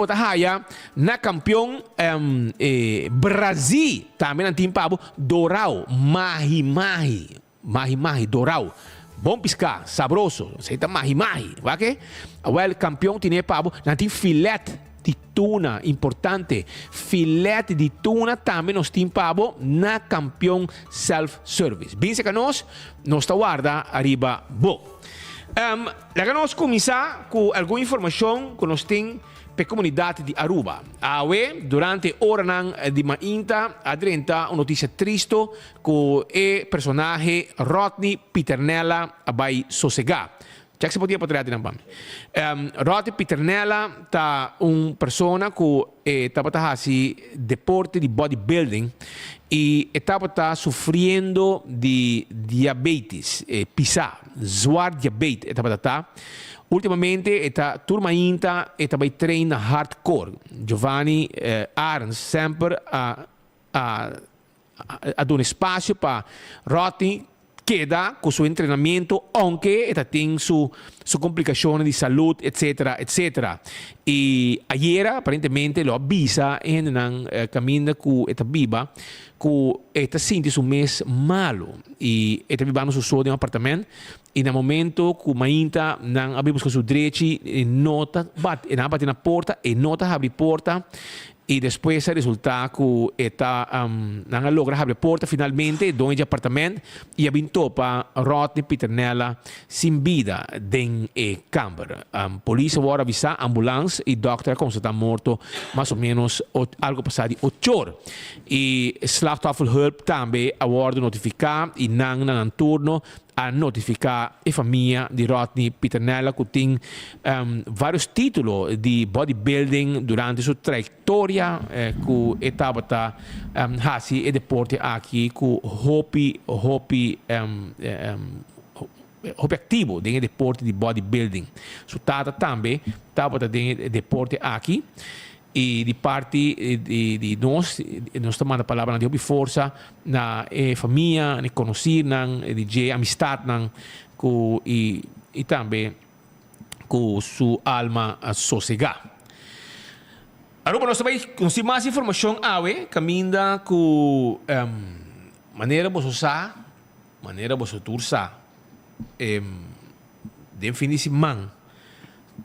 Botahaya, na campeão Brasil, também na Timpabo, Doral, Mahi, Doral. Bom piscar, sabroso, aceita mahi, ok? O campeão tinha pabo, na tem filete de tuna, importante. Filete de tuna também nós temos pabo na campeão self-service. Bem, se que nós está guarda arriba, bom. Lá nós começar com alguma informação que nós temos para a comunidade de Aruba. Durante a hora de mainta, adrenta uma notícia triste com o personagem Rodney Pitternella vai sossegar. Já que se podia poder dizer Rodney Pitternella está uma pessoa que estava fazendo deporte de bodybuilding e estava sofrendo de diabetes, PISA, zwar diabetes, ultimamente esta turma inta esta vai treina hardcore. Giovanni Arns sempre a dar spazio para Rodney queda con suo entrenamiento, anche tem su complicazioni di salute, eccetera, eccetera. E ieri, apparentemente, lo avvisa in un cammino con esta biba, che esta sente su mes malo. E esta vivano su suo di un appartamento. E nel momento che mainta non abbiamo su diretti, nota, e non batte na porta, e nota apre porta. E depois resulta que está não logra abrir a porta finalmente dono de apartamento e avintou para Rodney Pitternella sem vida dentro da câmara. Polícia agora avisa ambulância e doutor como está morto mais ou menos algo passado de 8 horas. E slachtofferhulp também agora notificar e não turno a notificar a família de Rodney Pitternella que tem vários títulos de bodybuilding durante sua trajetória que estava fazendo e deporte aqui com hobby ativo dentro do deporte de bodybuilding. Sua tata também estava dentro do deporte aqui. E de parte de nós tomamos a palavra de força na família, na conhecer, de amistade, e também com sua alma sossegada. Agora, nós também temos mais informação caminha com maneira de usar, maneira de usar, de fim de semana.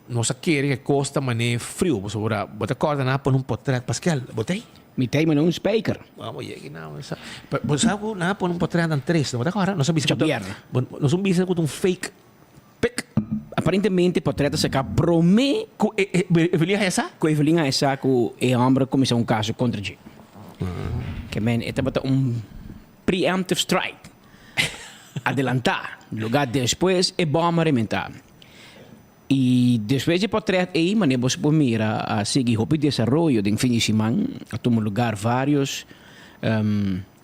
Nós queremos que costa mané frio, você bota corda na por um potret Pascal, botei? Mi tem maar een speaker. Vamos aí não, essa. Você sabe na por um potret dan três, não bota corda, nós sabemos que nós sabemos que um fake pick. Aparentemente potret se cá promê com Evelina essa? Com Evelina essa com e homem começou um caso contra G. Que men é bota preemptive strike. Adelantar, lugar depois é bom arrementar. E depois de portrait aí, mas você pode mirar a seguir o desenvolvimento de fim de semana, a tomar lugar vários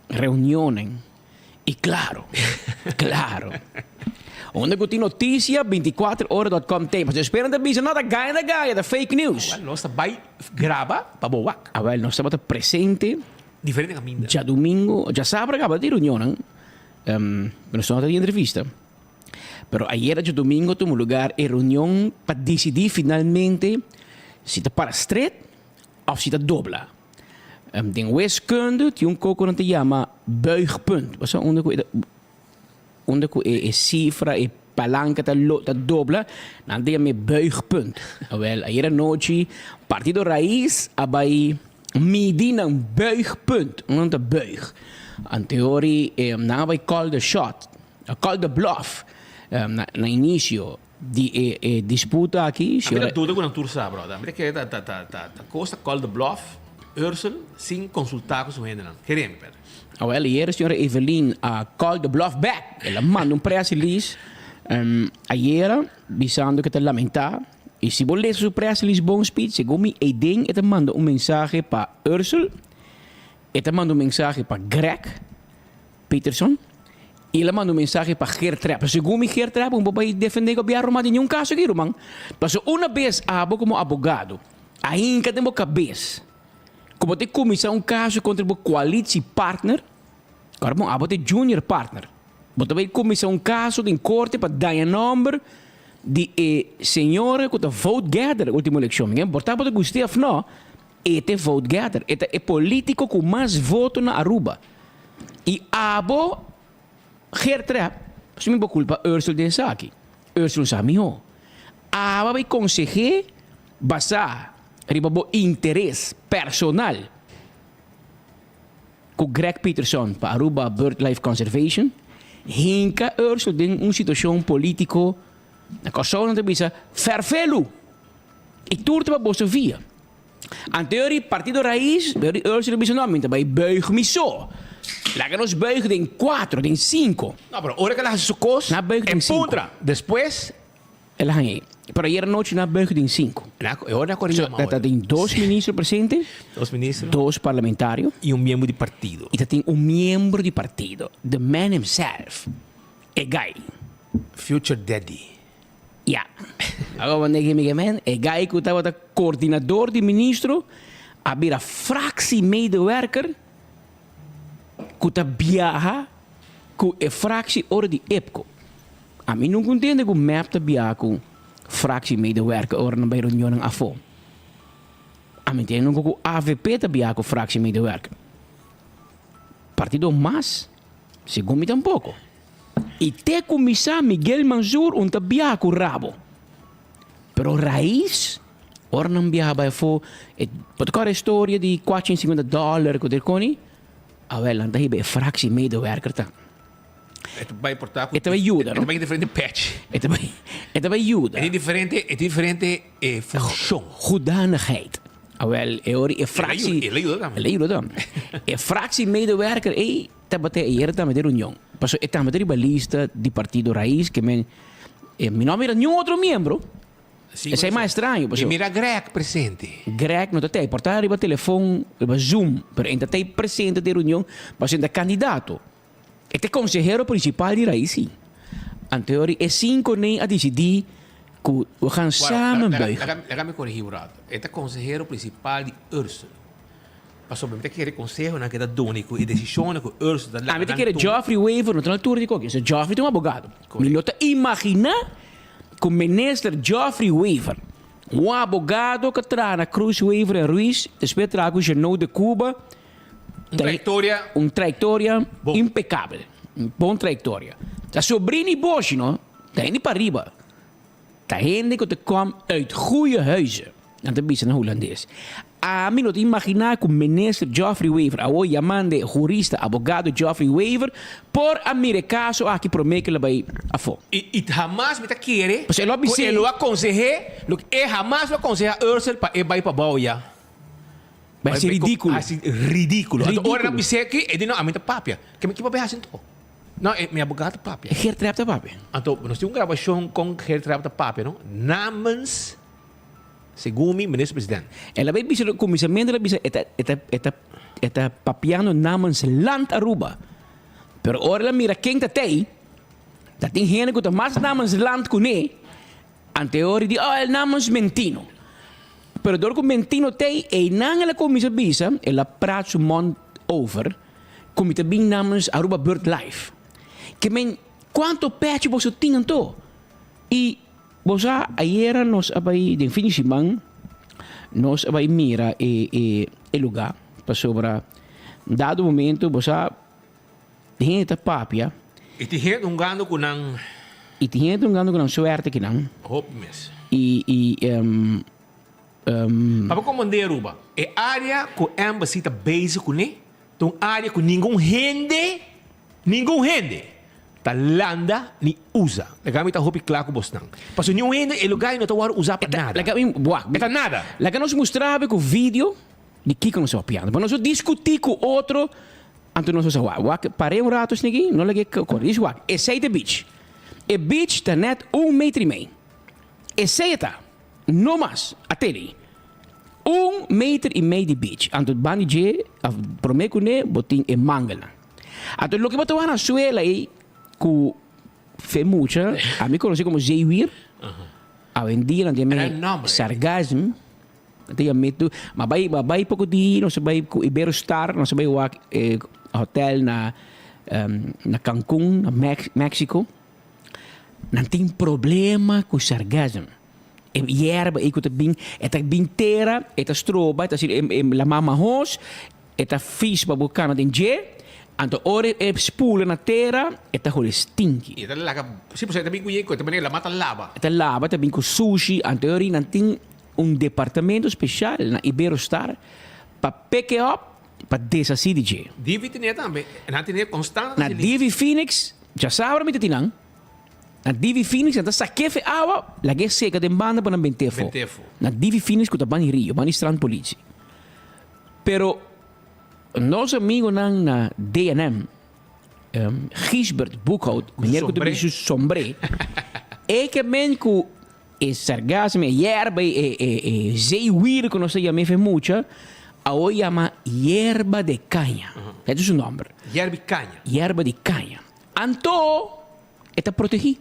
reuniões. E claro, onde eu tenho notícia, 24horas.com tem. Mas esperam da bisa, não da gaia, da fake news. Nós vai grava para boa. Nós estamos presente. Diferente caminho. Já domingo, já sábado acaba de reunião, nós estamos de entrevista. Pero ayer de domingo tuvo lugar a reunião para decidir finalmente se está para straight ou se está dobla. De wiskunde tinha coco que se chama buigpunt. Onde a cifra e palanca está dobla, não tem me buigpunt. Ayer noite partido raiz vai medir um buigpunt, não é buig. Em teoria não vai call the shot, call the bluff. Na início de disputa aqui. A tudo com a turça, brother. A que costa call the bluff, Ursula, sem consultar com o Henderson. Queremos, Pedro. Hier a senhora Evelyn call the bluff back. Ela manda press release. Ayer, dizendo que está lamentar. E se você ler o press release bom speed, segundo a ideia, ela manda mensagem para Ursula. Ela manda mensagem para Greg Peterson. E ele manda mensagem para Gertrap. Segundo Gertrap, vai defender o governo, mas nenhum caso aqui, irmão. Mas uma vez, como advogado, ainda tem uma cabeça. Como tem começar um caso contra o coalition partner, agora tem junior partner. Você vai começar um caso em corte para dar um número, die signore que vote gather última eleição, ninguém portava de Gustavo não, te vote gather, é político com mais voto na Aruba. E abo Gertrap, se me culpa Ursula den Saki. Ursula Samio. Aba vai conseguir basar riba bo interesse personal com Greg Peterson para Aruba BirdLife Conservation. Hinka Ursula den uma situação político na coisa não bisa vervelo. E tudo para bossa via. Anterior partido raiz, Ursula bisa não, mas vai buig me só. La que nos buigen en 4, en 5. No, pero ahora que las hace su cosa, Na buigen en en 5. punta. Después, Ela hangi. Pero ayer noche na buigen en 5. ahora corrija So, dat tem 2 ministros presentes, Dos ministros 2 parlamentarios y un miembro de partido. e dat tem membro de partido. The man himself. A guy. Future Daddy. Ja. Agora wanneer ik me man, a guy que estava coördinador de ministro, abira fractiemedewerker que está viaja com a fractie ora de EPCO. A mim não entende que o map está viaja com fractiemedewerker ora na reunião ng AFO. A mim entende que o AVP está viaja com fractiemedewerker. Partido Mas, segundo me tampouco. E te comissário Miguel Manzur está viaja com Rabo. Pero Raiz, ora não viaja para AFO. Pode contar a história de $450 que ele coni. Wel, dan heb je een fractiemedewerker. Esto va a importar. Esto va a ayudar, Esto ¿no? va a diferente patch. Het bij Juda. Es diferente función. Goedanigheid. Wel, een fractie. Ele ajuda também. Ele ajuda dan. Een fractiemedewerker, dat betekent hier dat met de reunião. Paso, está met de balista de Partido Raiz, que men, mi no mira nenhum outro membro. Sí, Ese é mais estranho. Y Paso, mira Greg presente. Greg, não tem, portar riba telefone, riba Zoom, pero ainda tem presente de reunião, mas ainda candidato. Este consejero principal de Raiz, sim. Anterior, é 5 nem a decidir que we gaan samen buigen. Déjame corregir un rato. Este consejero principal de Ursula. Pasó, me que consejo na que da único e decisione que Ursula Ah, weet je, Geoffrey Weaver, não tem altura de qualquer. Geoffrey tem um advogado. Me nota imaginar que o ministro Geoffrey Weaver, um advogado que traz na Cruz Weaver em Ruiz, depois traz o Genoa de Cuba, trayectoria. uma trajetória Bom. impecável. Uma boa trajetória. A sobrinho e Bosch, não? Está indo para arriba. Está indo que komt uit goede huizen. En dat is een Hollandees. A mim não te imaginar que o ministro Geoffrey Weaver, a hoje chamando jurista, advogado Geoffrey Weaver, por americano aqui promete que ele vai a fora. Y jamás me te quiere. Pues él lo avise. Él lo aconsejé. Él jamás lo aconseja a Ursula para ir para Bauya. Vai ser ridículo. Assim, ridículo. Ridículo. Agora não sei que ele não a mim tá papia. Que me que papia assim to. Não, é meu advogado papia. Geert Trap da papi. Então, nós temos uma gravação com Gert Trapta papia, não? Namens segundo o ministro-presidente. Ela vai bisa comissamento ela bisa eta papiano namens land Aruba. Pero ora ela mira quem tá tem. Dat tem gente que tá mais namens land kune. Anteori di el namens Mentino. Pero door que Mentino tem e nang ela comissa bisa, ela praat so mond over. Comita bem namens Aruba BirdLife. Que men quanto pet você tinha to? E você ayer nos abai de finishimang nos abai mira e lugar para sobra dado momento você tem ta papia E tem gente gando com não e tem gente gando com suerte que não hope mes. e Para comandar Aruba, é área que o embassy tá basic com né? Então área que ninguém rende. Ta landa ni usa. Legal, tá hope claro com você não. Para nenhum rende, é lugar não tá usar para nada. Laga buah, Para nada. laga nos mostrava com o vídeo de Kiko nos piano. Mas nós discutir com outro antes nós falamos, parei um rato assim, não liguei com isso, esse é o beach. O beach está net 1,5 metros. Esse é tá, não mais, até ali. 1,5 metros de beach. Antes banije, prometo né, botin e mangala. Antes lo que botou na suela aí, que fez muito, a mim conheci como Zeywir. A vendia na minha sargasmo. Tem medo, mas vai pouco de não se vai com Iberostar, não se vai o hotel na Cancún, na México. não tem problema com sarcasmo. E hierba, e que bem, eta bintera, eta stroba, eta la mama hos, eta fish babukana den je, anto ore e spule na terra, eta hole stinky. E talaga, sì, possiamo também conhecer, também la mata lava. Eta lava, eta bem com sushi, anto ori não tem departamento especial na Iberostar para pick up, para desasir de je. Divi tinha também, não tinha constante. Na Divi Phoenix, já sabe me tinang. Na Divi Phoenix, anta sakefe awa, lagi seca de banda para bentefo. Bentefo. Na Divi Phoenix, kuta bani Rio, bani strand politie. Pero, nos amigo nang na D&M, Gisbert Boekhout, meneer kuta bisu sombre, que men ku e sargasmo, e hierba, e zeewier, que não sei me fe mucha, ao llama hierba de caña. Esse é o seu nome. Hierba de caña. Hierba de caña. Anto, está protegido.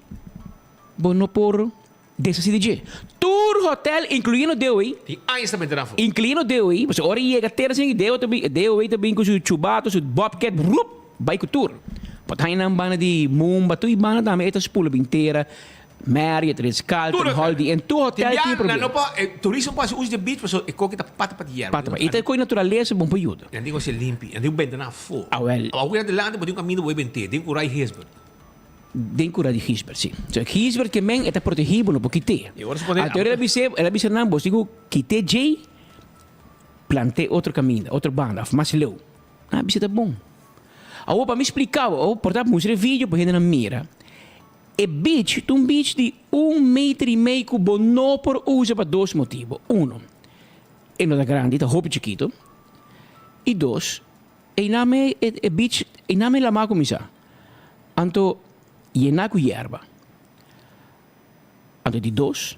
Bueno, por desassidegé. Tour hotel, incluindo DOI. Die anos também terá fora. Incluindo DOI. Mas ora chega ter assim, DOI também com seu chubato, seu bobcat, vai com tour. Pode aí na banda de Mumba, tu e banda também, esta spula inteira. Marriott, Ritz-Carlton, Holiday, en tu hotel tem problema. Não, turismo pode usar de beach, mas é coisa pata para hierba. Pata, e tem coisa natureza bom para ajuda. Eu digo se limpo, eu digo bem na fora. Ah, well. Alguém de lá, pode um caminho bem bem, digo rai Hesbert. Den cura de Gisbert, sim. So, Gisbert que men está protegido no porque te. E agora se pode. Até ela disse não, vos digo que te J plantei outro caminho, outra banda, mas leu. Ah, isso tá bom. Aí para me explicar, eu portar mostrar vídeo para gente na mira. E beach, um beach de 1,5 metro que não por usa para dois motivos. É não é grande, tá roupa chiquito. E dois, é beach, e não é la má comisa. Anto llenar com hierba. Anto de dois,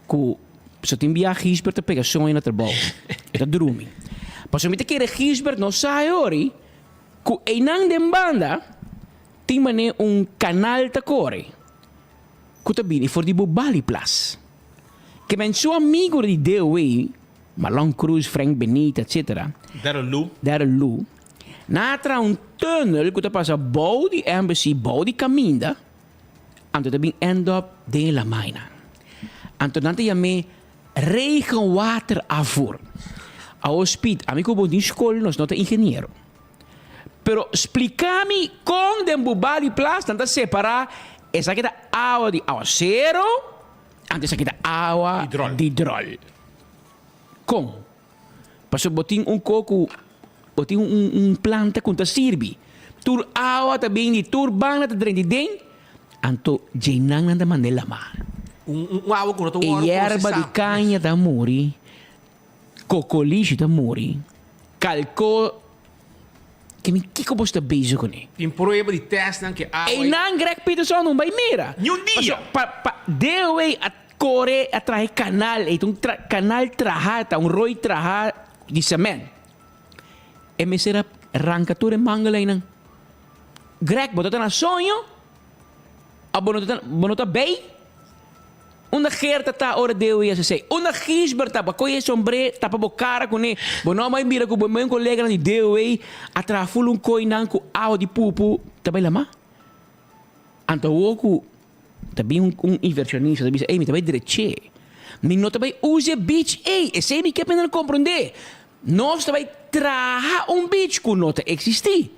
que se tem viagem Gisbert a pegar sonho na trabalho. É dormir. Mas se me te quer Gisbert não sai ori, que e não de banda, tem mané canal ta corre. Que tá bem, for de Bali Plus. Que men seu amigo de DOE, Malon Cruz, Frank Benita, etc. Dar Lu. Na tra tunnel que tá passa bouw die embassy, bouw die caminda. Anto também end up de la mina. Anto nante jame regenwater afvoer. A hospit, amigo bo die school, nós não engenheiro. Pero explica-me como de Bali Plus tenta separar essa aqui da água de aguaceiro, antes aqui da água de hidrol. Como? Passou botin coco, botin planta com sirbi. Tur água também de tur bana de dren de den, anto jenang nanda mandela ma. Água com outro e erva de canha da muri, cocoliche da muri, calco que me que como está beijo com ele. Tem prova de teste que água. E não Greg Peterson não vai mira. Nenhum dia. Deu a correr atrás canal, e canal trajata, roi traja de cimento. E me será arrancatura manga lá não. Greg, botou na sonho. A bonota bem. Uma gerta tá hora deu e assim. Uma Gisbert tá para coisa sombre, tá para bocara com ele. Bono mais mira com o meu colega de deu e atrás full coi não com áudio de pupu, tá bem lá má. Anto oku também inversionista, também ei, me também direche. Me não também use beach, ei, e sei me que pena compreender. Nós também traha beach com nota existir.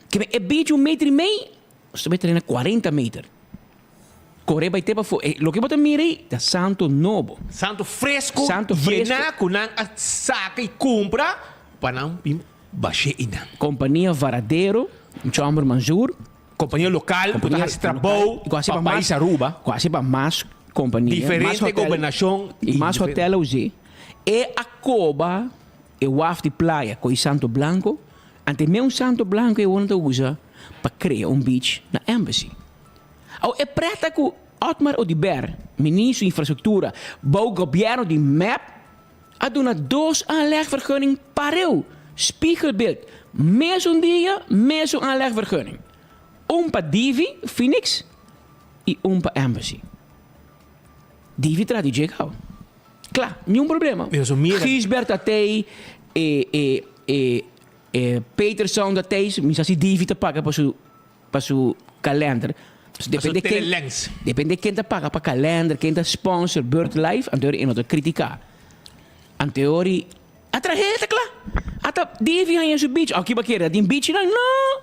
Que é beach 1,5 metro, nós também treina 40 metros. Corre vai ter para fora. Lo que você mira é Santo Novo. Santo fresco. Santo fresco. Llenar com a saca e compra para não baixar e não. Companhia Varadeiro, Chamber Manjur. Companhia local, companhia trabalho, país Aruba. Quase para mais companhia. Diferente governação. E mais hotel usei. E a Coba, e o Waf de Playa, com o Santo Blanco. Ante meu Santo Blanco, eu não usa para criar beach na embassy. É preta que Otmar Odiber, ministro de Infraestrutura, bouw governo de MAP, a doen 2 aanlegvergunning pareu. Spiegelbeeld. Meer dia, meer aanlegvergunning. Para Divi, Phoenix, e para Embassy. Divi tra di Jekau. Claro, nenhum problema. Gisbert Atei, Peterson Atei, misa si Divi te paga para su calendar. Dus Lens. depende quem tá paga para calendar, quem tá sponsor BirdLife, a teoria não tá criticar. A teoria atraheta claro. Ata divi hanya su beach. Aqui bakira din beach não.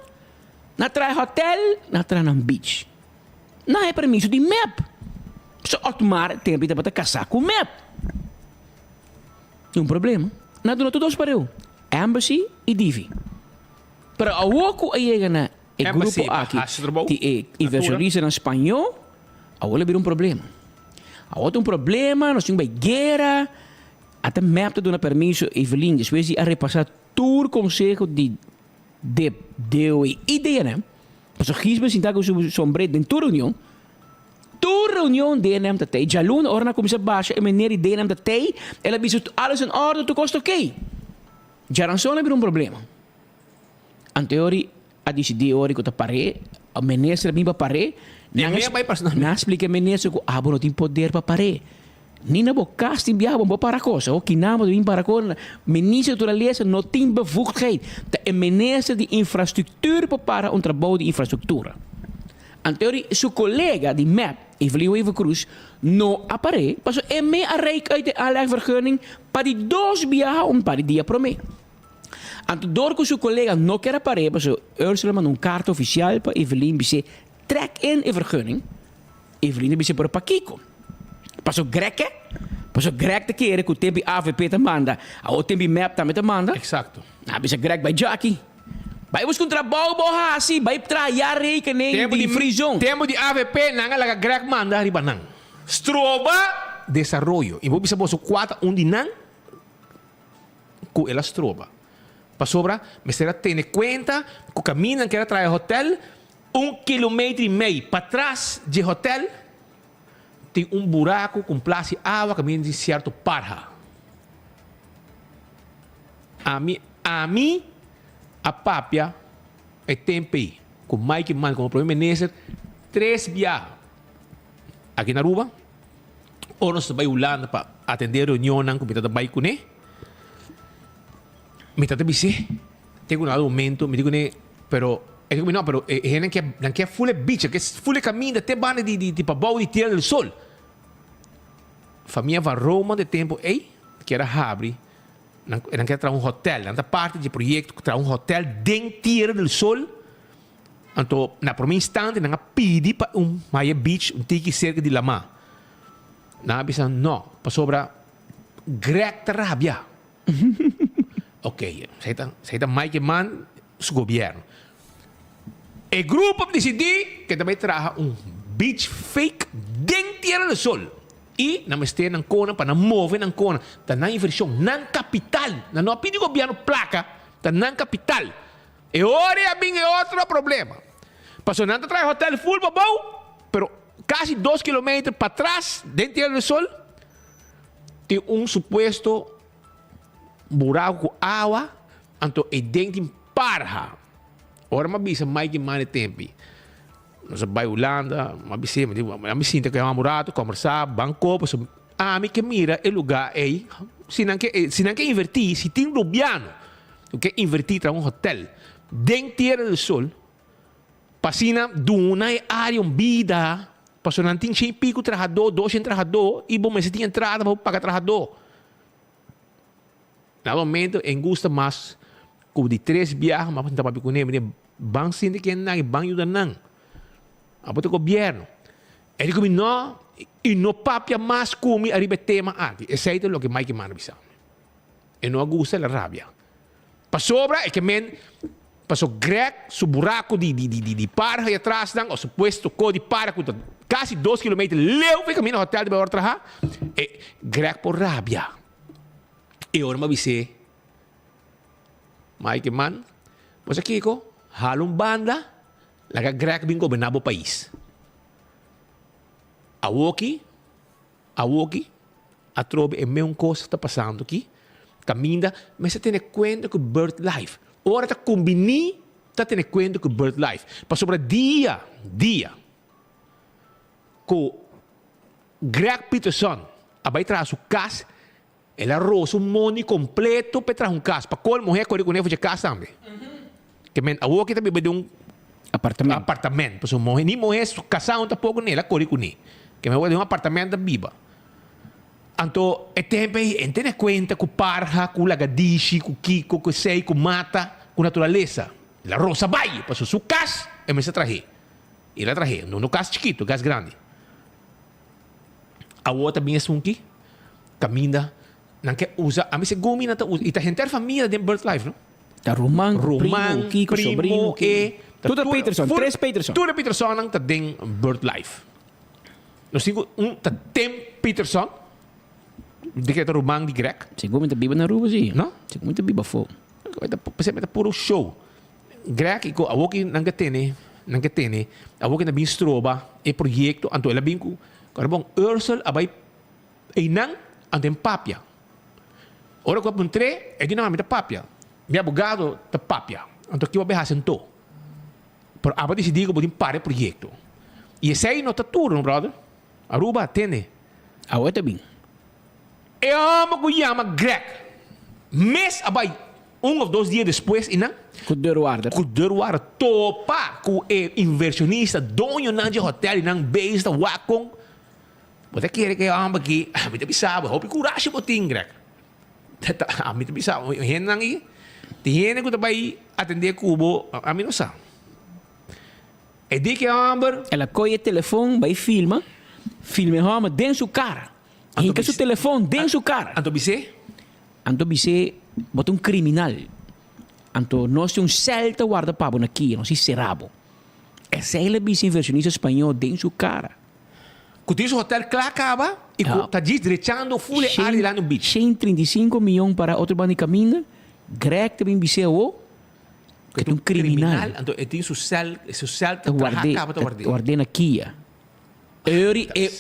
Na trai hotel, na trai na beach. Não é permisso de map. Só automar tempo para te casar com map. Um problema. Na dona todos pareu. Embassy e divi. Para a woku aí na e grupo aqui. Que inversionista em espanhol, a outra vira problema. A outra problema, nós temos guerra. Até map te dona permisso Evelyn, depois de a repassar todo o conselho de ideia, né? Mas o gisme sinta com o sombrero dentro da reunião. Toda reunião de nem dat hij. Jalun orna kom ze baasje en meneer die nem dat hij. Ela bisu alles in orde, tu kost oké. Jaranson heb een probleem. An teorie, a decidi ori ko ta pare, a meneer se bimba pare. Na explica meneer se ko abo no tin poder pa pare. Ni na bo casting biabo bo para cosa, o kinamo de para cosa. Minister naturaleza no tin bevoegdheid. De meneer die infrastructuur para un trabalho de infraestructura. An teorie, zijn collega die map, Evelio Eva Cruz, no appare, pas en me a reik uit de aanlegvergunning, para die dos biaha om para die dia prome. Anto door com zijn collega no quer appare, pas Ursula man kaart official para Evelien bise trek in e vergunning. Evelien bise por pakiko. Pas o grek te keren ku tempi AVP te manda, a o tempi map ta met te manda. Exacto. Na bise grek bij Jackie. Vai buscar trabalho boa assim, vai trabalhar rekening de frisão. Tempo de AVP nanga laga grek manda riba nang. Stroba desarrollo. E vou bisa boso 4 undi nang ku ela stroba. Pa sobra, me será tener cuenta que caminam que era traer hotel 1,5 km para trás de hotel tem buraco com place água caminho de certo parra. A mim a papia é tempo com Mike Man como primeiro-ministro 3 viagens aqui na Aruba ou nós vai Holanda para atender reunião com o vai com ele me tá bise tenho um momento me digo né pero é que não pero não que full beach que full caminho até banda de para bau de Tierra del Sol família vai Roma de tempo que era abre não quer trazer hotel, não parte do projeto que trazer hotel dentro Tierra del Sol. Então, na primeira instante, não pedi para Maya Beach, tiki cerca de Lama. Não bisa não, para sobra Greg Tarabia. Ok, sai Mike Man, o governo. O grupo decidiu que também traga beach fake dentro Tierra del Sol. E não estende na cona para não mover na cona. Está na inversão, na capital. Não pedi o governo placa, está na capital. E ora é outro problema. Passou não traz hotel full para bom, pero quase 2 km para trás, dentro do Tierra del Sol, tem suposto buraco com água, então é dentro de parra. Ora, mas bisa mais que mais tempo. Nós vai Holanda, me sinto que é amorado, conversar, banco, me que mira o lugar aí, se não quer invertir, se tem rubiano, que invertir para hotel, dentro Tierra del Sol, passina duna área vida, passou não tem 100 pico trabajador, 200 trabajador, e bom, mas se tem entrada, vou pagar trabajador. No momento, gusta mais, como de 3 viagens, mas não estava com ele, banco sindicato não, banco ajuda não. Apo o governo. Ele come não, e não papia mais come arriba tema aqui. Esse é o que Mike Man bisa. E não gusta a rabia. Para sobra, é que men, passou Greg, su buraco de parra aí atrás, o suposto cor de parra, quase 2 km, leu, foi caminho no hotel de Beortra, e Greg por rabia. E ora, mas Mike Man, pois aqui, halong banda, laga Greg bin gobernado o país. Awoki, a trobe é mesmo coisa que está passando aqui. Caminha, mas você tem conta com BirdLife. Ora, está combinando, está tendo conta com BirdLife. Para sobre dia, com Greg Peterson, vai trazer o caso, ele arroz money completo para trazer caso. Para qual mulher que ele conhece de casa também. Que men, Awoki também vai dar Apartamento. Apartamento. Paso mo ni mo es casado tampouco nela cori kuni. Que me voy de um apartamento biba. Anto e tempo entende conta com parra, com lagadishi, com kiko, com sei, com mata, com natureza. La rosa vai, paso su cas e me se traje. E la traje, no cas chiquito, cas grande. A outra bem sunki, caminha, não quer usa, a mim se gumi na usa, e tá gente família de Bird Life, não? Tá Roman, Roman, Kiko, primo, sobrino. Tudo tudo Peterson, três Peterson. Tudo Peterson não tá den Bird Life. Nós temos tá tem Peterson, de que é Roman de Greg, Segundo muita biba na rua, sim. não? Segundo muita biba fo. Você mete puro show. Greg, iko, a woki nang katene, a woki na bin stroba, e proyecto, anto ela bin ku, karbong Ursel abay, ay nang, antem papia. Ora ko puntre, e di naman mita papia. Mi abogado, ta papia. Anto kiwa behasen to. Pero aba decidi ko butin pare proyecto. E esse aí não tá turno, brother. Aruba, atende. A outra bem. Eu amo que chama Greg. Mês abay, ou 2 dias depois, inang, Com dor guarda. ku derwar topa ku inversionista dono ng hotel ng base da wakong bota kere kay ang bagi amit bisaba hopi kurasyo mo tingrek tata amit bisaba hen nang i tiene ko tabay atender kubo amin usa e di que amber Ela coi o telefone, vai filma. Filme homa dentro sua cara. Hinca seu telefone dentro sua cara. anto bise Anto bise, bota um criminal. Anto nós temos celta guarda-pabo aqui, nós temos serabo. Essa é a bise inversionista espanhol dentro sua cara. ku tiso hotel klakaba e ku tá direitando fule ali lá no beach 135 milhões para outro bando de caminho. Greg também bise o que é um criminal. anto e tiso cel tá Guardei, klakaba tá guardei guardei na Kia.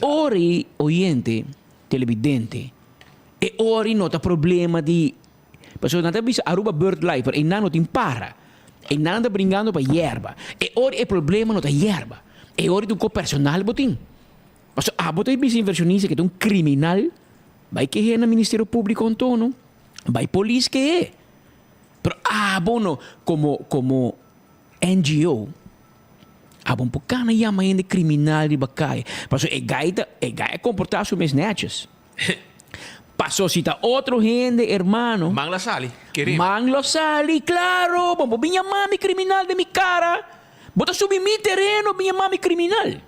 Ori, oyente, televidente. E ori nota problema di... Perché non bisa Aruba Bird Life, e non ti impara. E non anda bringando per yerba. E ori è problema nota yerba. E ori tu personal botin. Perché botai bisa inversionista che è un criminal. Vai che è nel Ministero Pubblico Antono. Vai police che è. Però bono come NGO. Un po' cana yama in de criminal di bacai. Perché e gai comportarsi mes netjes. Passou se tá outro gente, hermano. mang la sali kirim Man lo sali, claro. Bombo, minha mami criminal de mi cara. Bota subir mi terreno, minha mami criminal.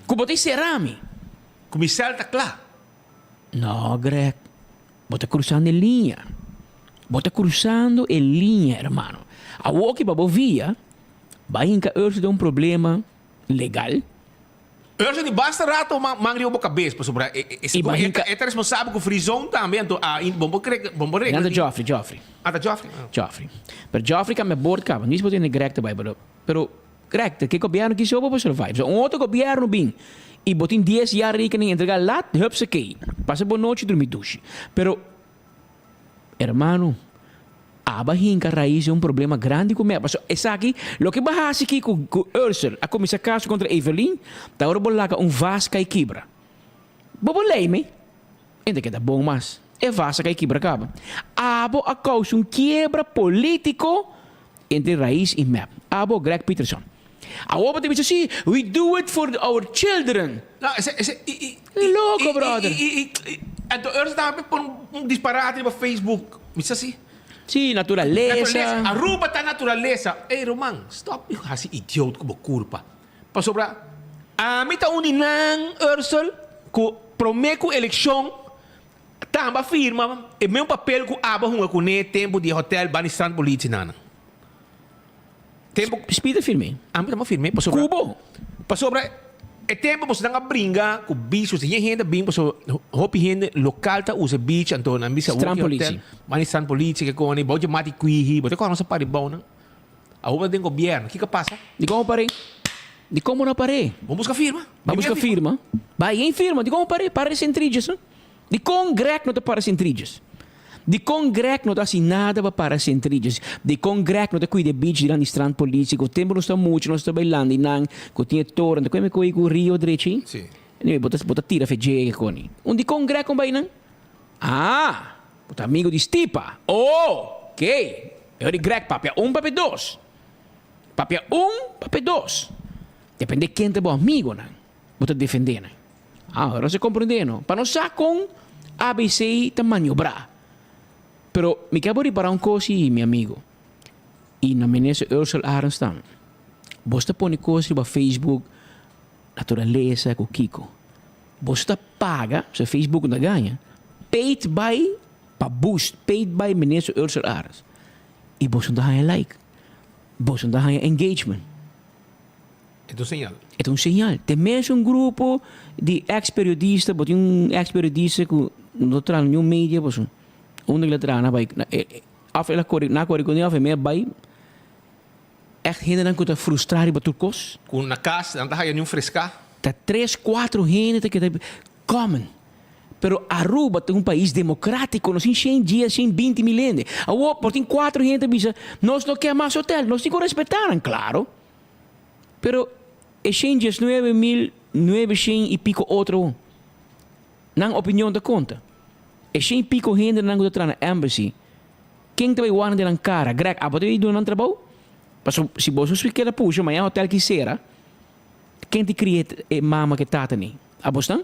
Ku botei cerami. kumisal ta kla No, Greg. Bota cruzando em linha. Bota cruzando em linha, hermano. A walkie babo via. Vai inca de um problema legal. Urso di basta rato mangri obo cabeça para sobrar. Iba hinka- É responsável com frisão também. Então, bombo reg. Nada Joffrey. Ah, da Joffrey. Joffrey. Per Joffrey kan met boord kappen. Niet wat in de Greg erbij. Pero Greg, que governo que soube para survive. So, outro governo bem. E botin 10 jaar rekening entregar lat, hupsakee. Passa boa noite dormir duche. Pero, hermano, aba hinka raiz é um problema grande com essa. Essa aqui, lo que bahasi aqui com Ursel, a começar caso contra Evelyn, tá hora bolaga vasca e quebra. Bobo leime, ainda que tá bom mas, é vasca e quebra acaba. Abo a causa quebra político entre raiz e map. Abo Greg Peterson. A outra tem assim, we do it for our children. Não, Louco, brother. Então, Urso também por disparate no Facebook. Isso assim. Sim, natureza. Aruba tá natureza. Ei, Roman, stop. Assim, idiota como culpa. Para sobrar. A mim tá uninang, Ursel, que promete a eleição. Tamba firma. E meu papel que aba hunga com ne tempo de hotel Banistan Polícia nana. Tempo. Spida firme. A mim tá firme. Para sobrar. Cubo. Para sobrar. E tempo você não brinca com bichos, se gente bem, você hopi gente local tá usa bicho, então na missa Stran polícia. Mas estran polícia que com bote mati quihi, bote com nossa pari bom, não? A roupa do governo, que passa? De como parei? De como não parei? Vamos buscar firma. Vamos buscar firma. Vai em firma. De como parei? Para centrídeos. De congresso não te para centrídeos. De congresso não te assinada para centrídeos. De congresso não te cuida de bicho de strand político. O tempo não está muito, não está bailando. E não, que tinha torre. Não come com o rio direito. Sim. E bota tira feijão com ele. Onde congresso com vai não? Ah, bota amigo de Stipa. Oh, ok. Eu de Greg papel. Papel 2. Papel 1, papel 2. Depende de quem é bom amigo, né? Você defender, né? Agora você compreendendo. Para não sair com ABC te maniobrar. Pero me quero reparar uma coisa, meu amigo. E na ministra Ursula Arenstam. Você põe coisa no Facebook, natureza com Kiko. Você paga, se Facebook não ganha, paid by, para boost, paid by ministra Ursula Arenstam. E você não ganha like. Você não ganha engagement. Itu senyal. É um sinal. Tem mesmo grupo de ex-periodistas, botem ex-periodista que não traz nenhum mídia, onde ele traz, na correconia, vai echt hinderen que frustrar e bater cos. Kung nakas, dan tayo yung fresca. Tá 3, 4 gente que common. Pero Aruba tem país democrático, nós temos 100 dias, 120 milênios. Por tem 4 gente que nós não queremos mais hotel, nós temos que respeitar, claro. Pero es 100 dias, 9.900 e pico outro. Não opinião da conta. Es 100 pico gente não que está na embassy. Quem te vai de cara? Greg, pode ir do trabalho? Se você quer puxa, mas é hotel que será. Quem te cria mama que tá ali? Abostan?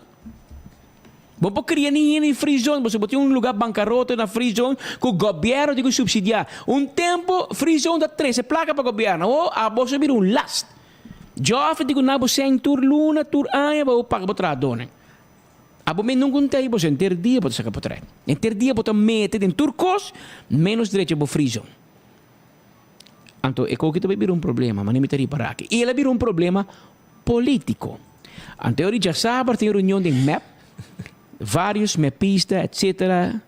Você pode criar ninguém em free zone, você pode ter lugar bancarrota na free zone que o governo tem que subsidiar. Tempo, free zone dá 13 placa para o governo. Você vira last. Jovem digo na você em tur luna, tur aia, você paga para trás dona. Abo men não contei, você em ter dia para sacar para trás. Em ter dia para mete em turcos, menos direito para free zone. Então, é que também vira problema, mas nem me teria para aqui. E ele vira problema político. Então, eu já sabe, tem reunião de MEP, vários MEPistas, etc.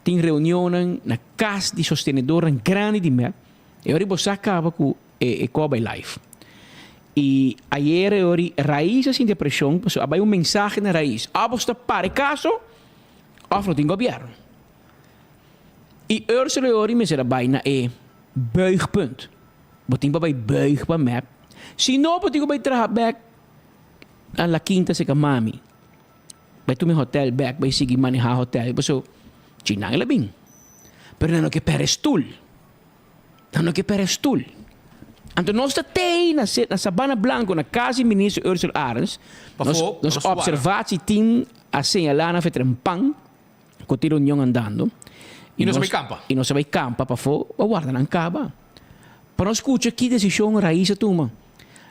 Tem reunião na casa de sostenedor grande de MEP. E eu vou sacar com o Kobe Life. E ayer eu raízes em depressão, havia mensagem na raiz. Você para caso, ou não tem governo. E Ursula eu me será baina buigpunt. Boting pa buig pa map. Sino boting ko traha back a la quinta sa kamami. Bay tumi hotel back bay sige manejar hotel. So chinang labing. Pero no que perestul. No que perestul. Anto nós tem na Sabana Blanco na casa do ministro Ursula Arens. Nos observatie team a señalar na fetrempang com tiro união andando. E não sabe campa. E não sabe campa para fora, guarda na caba. Para nós escutar que decisão raiz a toma.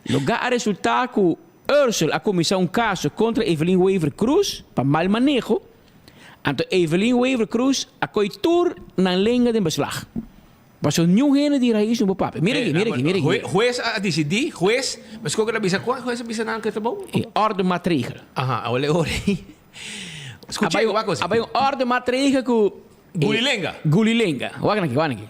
Lugar resultado que Ursula a começar caso contra Evelyn Weaver Cruz para mal manejo. Então Evelyn Weaver Cruz a coitur na lenga de beslag. Mas o new gente de raiz no papel. Mira aqui. Juez a decidir, juez, mas como que bisa qual? Juez bisa nang ketabo? Ordem matriga. Aha, ole. Escucha uma coisa. Abay ordem matriga que Gulilenga. Wag aqui.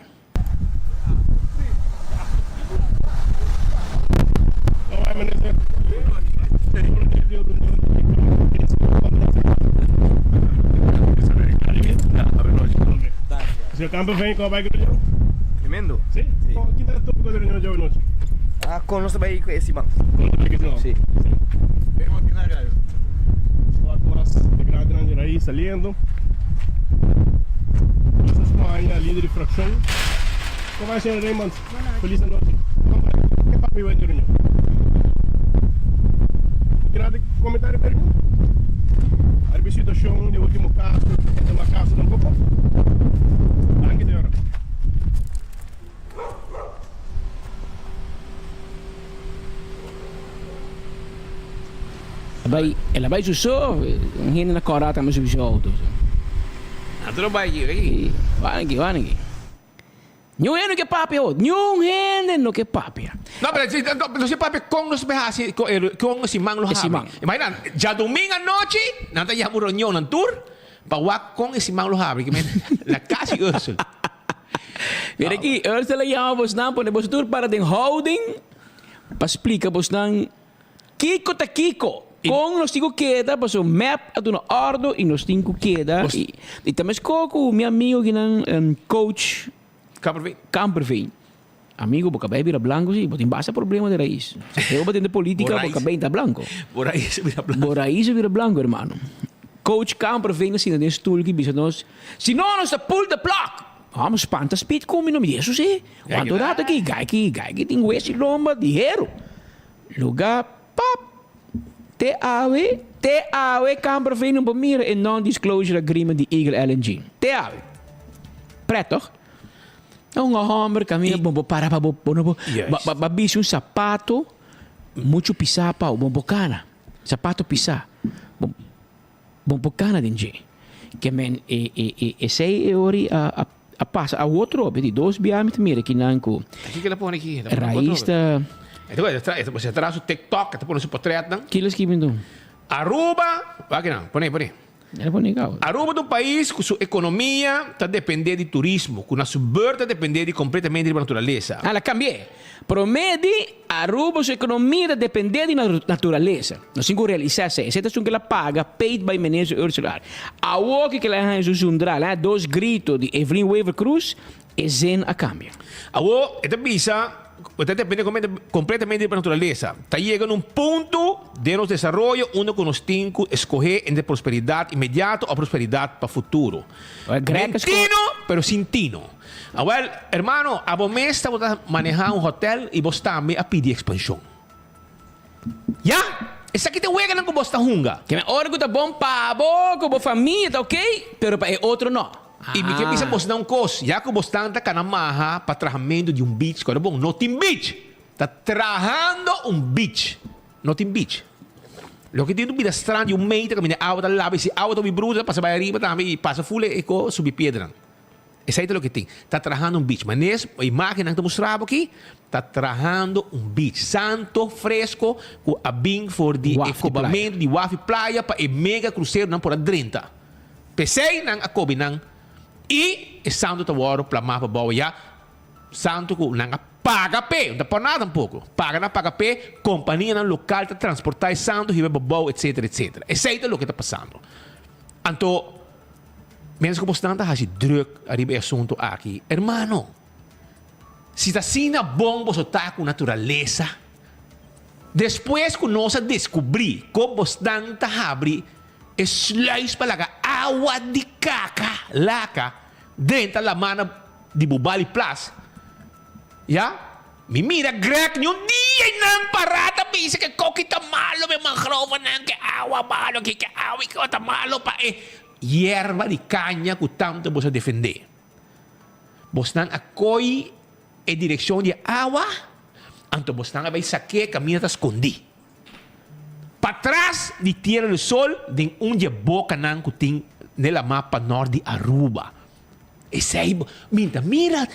Seu campo vem com a bike do João? Tremendo. Sim? Que está todo o reunião de hoje? Con nuestro país esse man. Sim. Vemos que nada. 4 horas de grande aí saliendo. Nossa Espanha, líder de fração. Como vai ser, Raymond? Feliz noite. Que papo vai ter reunião? Grande comentário pergunta. A visitação de último caso, de uma casa de pouco. Anche de hora. Ela vai sussurrar, gente na corata, mas o jogo. Atro ba aqui? Vai aqui. Nenhum gente que papia, nenhum gente no que papia. Não, mas você papi com nos behasi com si mang lo habi. Imagina, já domingo à noite, nanta ya mo reunião ng tour, pawak com si mang lo habi, que na casa Ursula. Mira aqui, Ursula chama vos não, põe vos tour para den holding, para explicar vos não Kiko ta Kiko. Com nós temos que queda, para o map a uma ordem e nós temos que queda. E também com o meu amigo que é coach Camperveen. Amigo, porque vai virar branco, sim, porque tem bastante problema de raiz. Eu vou ter política, porque vai estar branco. Por aí se vira branco, irmão. Coach Camperveen, assim, tem estudo que diz nós, se não nós pull the plug. Vamos spanta speed come não me isso sim. Quando dá aqui, gai que tem esse lomba de hero. Lugar pap. TAW Kamer vem op meer in non-disclosure agreement de Eagle LNG. TAW. Prettig? Um hammer, caminho, bom para bicho sapato, muito pisar pau, bom bocana. Sapato pisar. Bom bocana dinje. Que men sei ori a passa a outro, de 2 diâmetros mira que nanco. Aqui que ela põe aqui. Raiz da Você traz o TikTok, tá pondo seu portrait, não? Kilos que me dão. Aruba, vai aqui não, põe. Era bom legal. Aruba do país com sua economia está dependendo de turismo, com a sua está dependendo completamente da natureza. Ela cambiei. Promete Aruba sua economia depender da natureza. Não se realizar isso. Essa é que ela paga paid by Menezes Ursula. A outra que ela arranja juntar, 2 gritos de Evelyn Weaver Cruz, é zen a cambio. A outra, esta visa usted depende completamente de la naturaleza. Está llegando a un punto de nuestro desarrollo donde nos tenemos que escoger entre prosperidad inmediata o prosperidad para futuro. Tino, pero sin tino. Well, hermano, a vos me está manejar un hotel y vos también a pedir expansión. ¿Ya? Essa aqui te juega não com vos está hunga. Que me orgo tá bom para vos, com a família, tá ok? Pero para outro não. E me quer pensar você não cos, já que você está canamaha para trabalhamento de beach, que é bom, não tem beach. Está trabalhando beach, não tem beach. Lo que tem vida estranha de meter, que a água da lava, se a água do bruta, passa para arriba também e passa full e subir pedra. Esse aí é o que tem. Está trabalhando beach, mas nessa imagem que eu mostrava aqui, está trabalhando beach, santo, fresco, com a bing for de equipamento de wafi playa para e mega cruzeiro não por 30. Pensei nang ako binang e santo tawaro plamapa bawa ya santo ko nang paga pe não por nada um pouco paga na paga pe companhia na local tá transportar santo hibe babaw etc etc esse é o que está passando anto menos que bastante hasi druk arriba assunto aqui hermano se está sina bom você tá com natureza depois que nós descobrir como bastante abre sluis palaga água de caca, laca, dentro da mana de Bubali Plus. Ya? Me mira, Greg, ni un dia nang parada, bisa que coquita malo, me mangrova nang que água malo, que água que outra malo, pa hierba de caña que tanto você defender. Você não acolhe a direção de água, então você não vai saquear caminho para esconder. Para trás de Tierra do Sol, tem onde boca não tem nela mapa norte de Aruba. Esse aí, minta mira,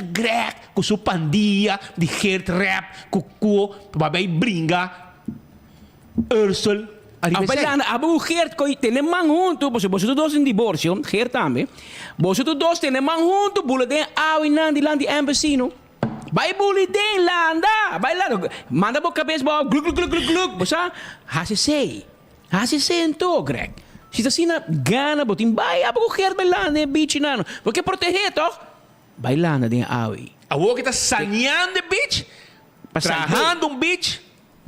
Greg, com sua pandilha de Gert Rap, Cucu, para brinca, Ursula. Abu Gert, tem man junto, você dois em divórcio, Gert também. Você dois tem man junto, bula den água e não de lá de embacino. Vai buli den landa, vai lá, manda boca cabeça, gluk gluk gluk gluk, bosa, hasi sei então, Greg. Se assim na gana, botin, vai a buquer belanda, né, beach nano, porque proteger toh, vai lá na den awi. A wo que tá saneando o beach, trajando beach,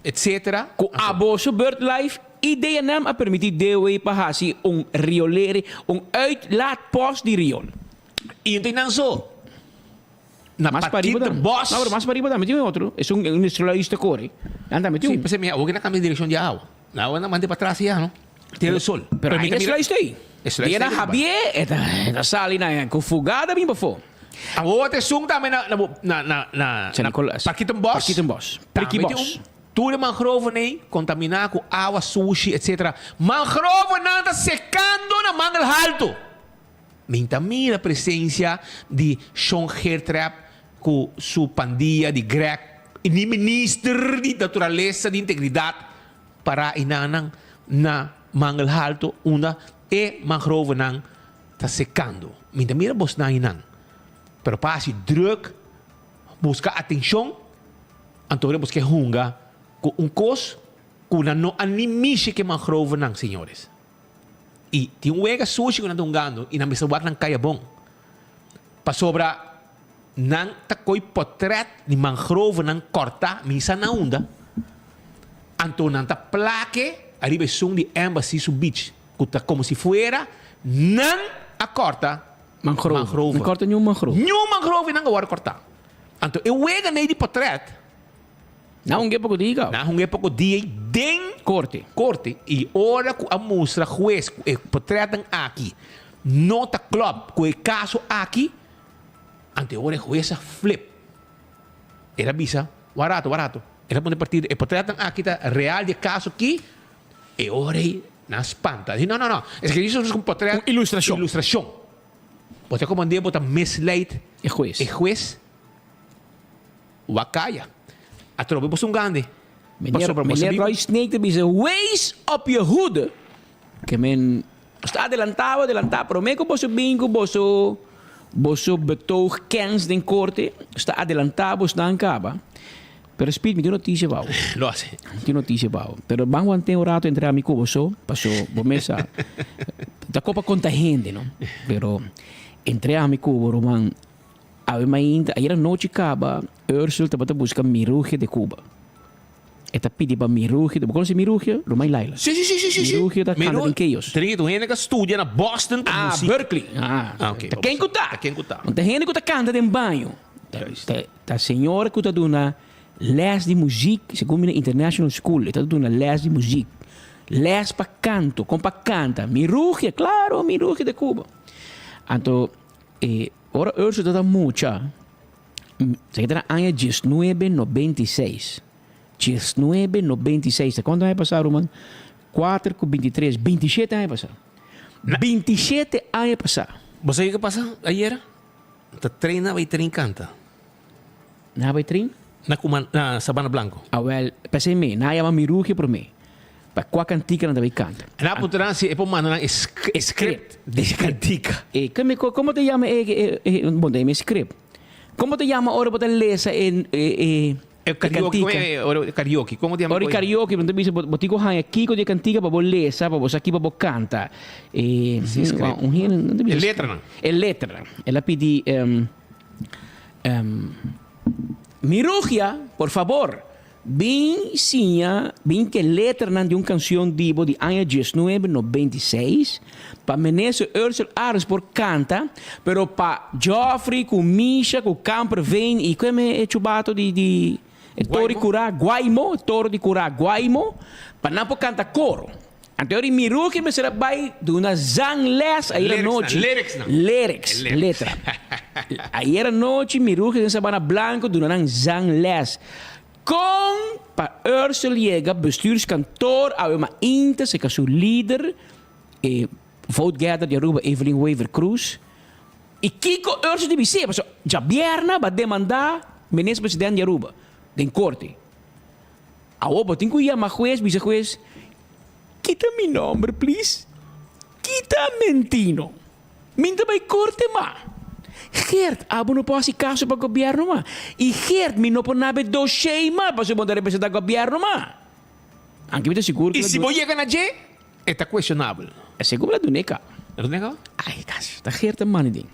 etc. Com aboso BirdLife, ideia nam a permitir dewe para hasi riolere, uitlaatpost de riol. E então não só. Na mas Patita Boss. Não, mas para também tem outro. É um estrelista core. Anda, me sim, pensei, minha, que na cambia de direção de água. Na hora, mande para trás já, não? Tem o sol. Pero aí é estrelista aí. E na Javier, é sali na confugada bem para fora. A outra sung também na Parquiton Boss. Parquiton Boss. Pricky Boss. Tudo mangrove nem contaminar com água, sushi, etc. Mangrove não está secando na Mangal Alto. Minta mira a presença de Sean Hertrap com sua pandilha de Greg e ministro de natureza de integridade para inanang na Mangal Alto onde e mangrove não está secando. Minta mira bos na inang. Pero para druk busca atenção, então busca hunga com cos com não animisce que mangrove não, senhores. E tem wega sushi que não estão e na mesa não cai bom. Para sobra não tá coi portrait de mangrove não corta misa na onda. Então não tá plaque arriba som de embassy su beach, que tá como se fuera não a corta Mangrove. Não corta nenhum mangrove. New mangrove não agora cortar. Então, eu wega nem de portrait. Não, é pouco diga. Na um época dia den Corte. e ora que a mostra juez e portrait aqui. Nota club com o caso aqui. Ante ora jueza flip. Era bisa barato. Era poder partido e portrait aqui tá real de caso aqui. E ora na espanta. Não. É que isso é um portrait ilustração. Você como andei botar mislead É juiz. e juez wakaya. A tropa é um grande. Meneer Roy Snake dice, wees op je hoede. Que men está adelantado, pero me que boso bingo, boso betoog kens den corte, está adelantado, está en caba. Pero speed me dio noticia bau. Lo hace. Dio noticia bau. Pero van a ter un rato entre a mi cubo so, pasó, bomesa. Da copa conta gente, no? Pero entre a mi cubo, Roman, ayer noche caba, Ursula te bota buscar miruge de Cuba. Eta pidi para miruge, de conoce miruge, Roman Laila. Sim. Miruge da canta em Chaos. Tem tu gente que estudia na Boston. Berkeley. Ok. Tá quem cuta? Tá quem cuta. Tem gente que canta em banho. Tá senhora que tá dando les de muziek, segundo a International School, tá dando les de muziek. Les para canto, com para canta. Miruge, claro, miruge de Cuba. Então, ora Ursula tá mucha. Se que tá año 1996. 1996. Quanto vai passar, Roman? 4 com 23. 27 anos passar. 27 anos passar. Você que passa ayer? Tá treina vai treinar canta. Na vai trin? Na Sabana Blanco. Well, pensei me, na ia miruge por me. Para qual cantica não vai canta. Na putrana se é por mandar script de cantica. Como te chama bom, daí me script. Como te chama ora para ler É karaoke. Como te chama? Ora karaoke, então você botico hang aqui com de cantica para ler, sabe, para você aqui para canta. Letra não. É letra. Ela pedi Mirugia, por favor. Bem que letra de uma canção de ano 1996 para Menezes Ursula Ares por canta, pero para Joffrey, com Misha, com Camper Vane e como é chubato de Tori Curá Guaimo, Toro de Curá Guaimo, para não por canta coro. Anterior Mirugia me será vai de uma zangles aí era noite. Lyrics, letra. Aí era noite Mirugia em Sabana Blanco de uma zangles. Com para Ursula llega bestuurskantoor ao uma inter se caso líder vote gather de Aruba Evelyn Waver Cruz e Kiko Ursula de Bicep so já bierna vai demandar ministro presidente de Aruba den corte a obo tem que ir a juez quita mi nombre please quita mentino minta vai corte ma Gert, abo não pode caso para o governo, ma. E Gert, me não pode nabe dossiê, ma, para se poder representar o governo, ma. Anche me seguro que... E se você chega na G, é questionável. É seguro do neca. É do neca? Ai, caso, tá Gert, mano, din.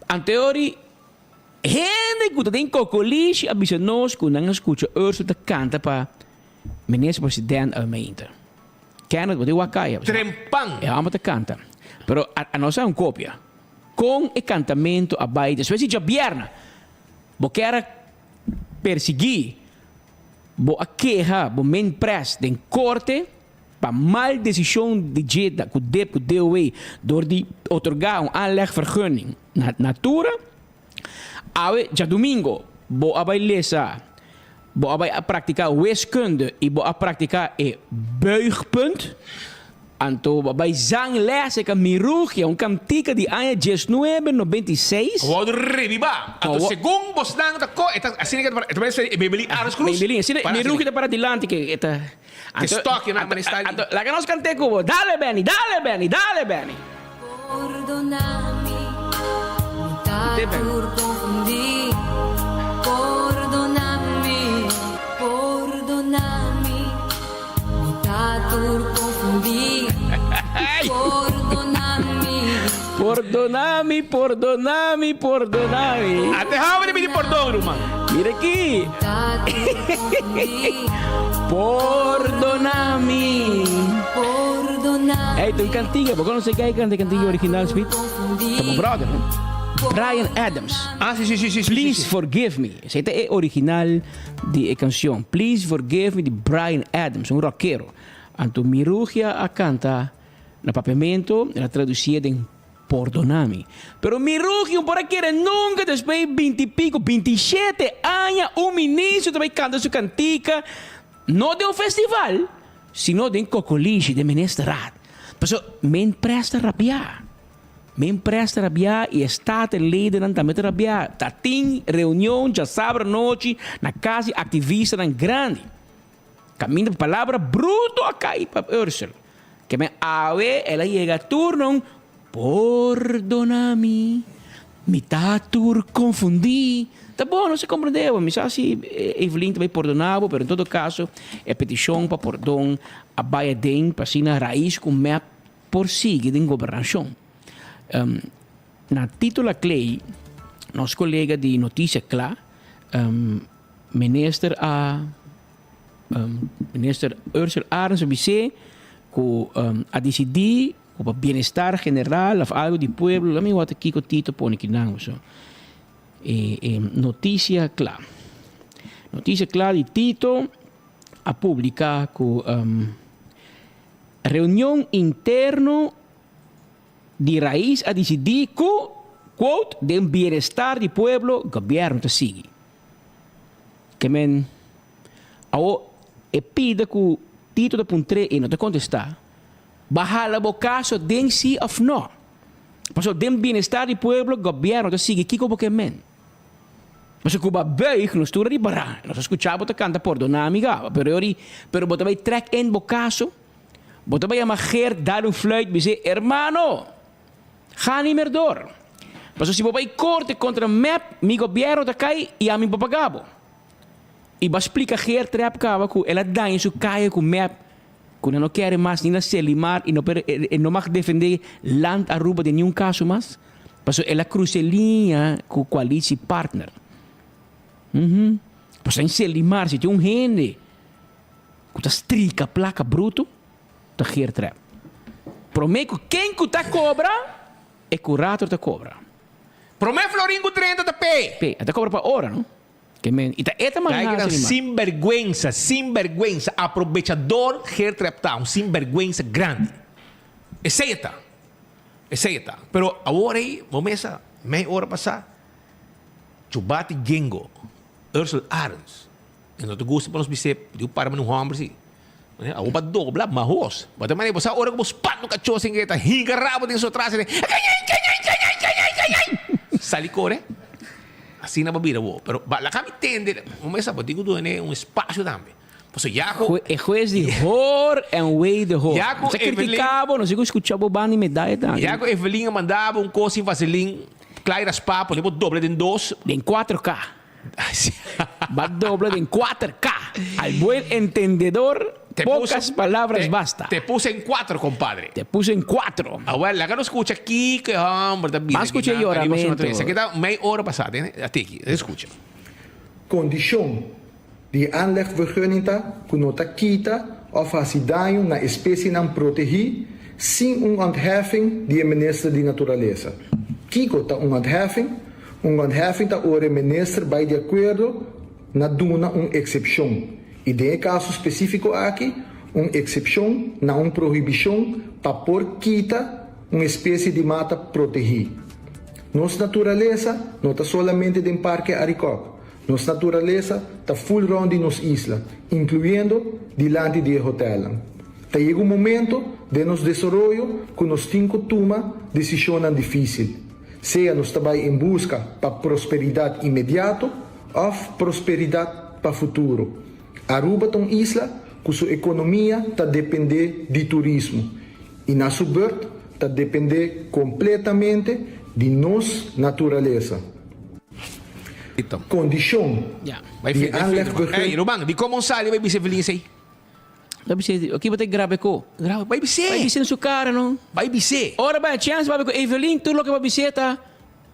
Anteori, gente que tem cocoliche, avisa nós que não escuta Ursula canta para ministro presidente ao meinta. Quer não, de Wakaya. Trempang. É, amo te canta. Pero a nossa é uma cópia. Com o cantamento a baile, se já bierna, bo quer perseguir, bo a queja, bo men press den corte, para mal decisão de jeda, que deu door de otorgar aanlegvergunning na natura, awe já domingo, bo a bailesa, bo a praticar wiskunde e bo a praticar buigpunt. Anto bij zangles que Mirugia, cantica de ano 1996. Vou revivar. Anto segundo vos dan assim que tu vai ser Bebeli Ares Cruz. Bebeli, assim Mirugia para adelante que eta. Stock na style. La que nos cante cubo. Dale Benny. Perdonami, tatur confundi. Perdonami, tatur confundi. Perdonami. Até how many pedir perdão, irmão? Mira aqui. Perdonami. Hey, tu cantiga, porque não sei quem canta cantiga original, Speed? Tamo brother, né? Brian Adams. Ah, sim. Please Forgive Me. Essa é a original de canção. Please Forgive Me de Brian Adams, um rockero. Anto Mirugia a canta no papamento, ela traduzia em Perdonami. Pero Mirugia por aqui nunca depois 20 e pico, 27 anos, ministro também canta sua cantica, não de um festival, sino de um cocoliche, de menesterat. Pero men presta rabiar. Men presta rabiar e statenleden também rabiar. Tatim reunião já sábado noite na casa ativista na grande. Caminho de palavra bruto a cair para Ursula. Que me ave ela chega a turno. Perdonami, mi tatur confundi. Tá bom, não se compreendeu. Mas assim, Evelyn também perdonava, mas em todo caso, é petição para perdão a Biden para assim na raiz com me por seguir em governação. Na título Clay, nosso colega de Notícia Clá, minister Ursula Arens disse que a decidir o bem-estar general of algo do pueblo, lá me what aqui com Tito põe aqui não, so. Notícia Clá. Notícia Clá de Tito a publicar com reunião interno de raiz a decidir que, quote, de bem-estar do pueblo, o governo te sigue. Que men, pida que Tito de Puntre e não te contestar, bajar o caso de sim ou não. Porque de bem-estar do pueblo, o governo te sigue. Que como que men? Porque Cuba veio, nós tudo de barra. Nós escuchamos te canta por donar amiga. Pero você vai track em o caso, você vai amager, dar fluit, dizer, hermano, ga niet meer door. Mas se você corte contra mi governo te cai e a mim papagabo. E vai explicar que trap cava que ela dá em sua caia com map, que não quer mais nem se limar e não mais defender land Aruba de nenhum caso mais. Mas ela cruzelinha com coalição partner. Mas sem se limar, se tem gente que está strica, placa bruto, tá quer trap. Prometo quem que tá cobra é curator te cobra. Promé Floringo 30 te pay. Até cobra para hora, não? Que men, ita Kaya sinvergüenza, aprovechador, hertrepta, sinvergüenza grande. Esse está. Pero agora aí, momesa, meia hora passar, Chubati Gengo, Ursula Arens, e não te gusta para nos biser, diu para no homem assim. A upa dobla, mahos. Bata man ibo sa ora ko spat no kachosing kita, higarabo din so trase. Salicore. Assim na babira wo. Pero la kami tende, momesa pa digo doon um espaço também. Pois Jaco é juez de horror and way de horror. Jaco se criticava, não se escutava bani medalha da. Jaco Evelyn mandava coisa em vaselin, claras papo, levou doble de 2, em 4K. Va doble em 4K. Al buen entendedor, poucas palavras basta. Te puse em 4, compadre. Te puse em 4. Agora, lá que não escuta aqui, que homem, da vida. Mas escutei oramento. Aqui está meia hora passada, né? Até aqui, escuta. Condição de aanlegvergunning que nota quita of hasidaio na espécie não proteger sem ontheffing de minister de natureza. Kiko tá ontheffing tá ore minister vai de acordo na duna excepção. E de caso específico aqui, excepção na proibição para por quita espécie de mata proteger. Nossa natureza não está solamente em Parque Aricoc. Nossa natureza está full round em nossa isla, incluindo delante de hotel. Chega momento de nosso desenvolvimento que nós temos que tomar decisões difíceis. Seja nós trabalhamos em busca para prosperidade imediata ou prosperidade para o futuro. Aruba é uma isla que sua economia está dependendo de turismo. E na sua vez está dependendo completamente de nossa natureza. Então. Condição de aanlegvergunning. Romang, di como sali vai bise feliz aí? Vai ser, aqui vai ter grave ko. Grave, vai bise. Vai ser na sua cara, não? Vai bise. Ora bem, chance vai com Evelyn, tudo que vai ser tá.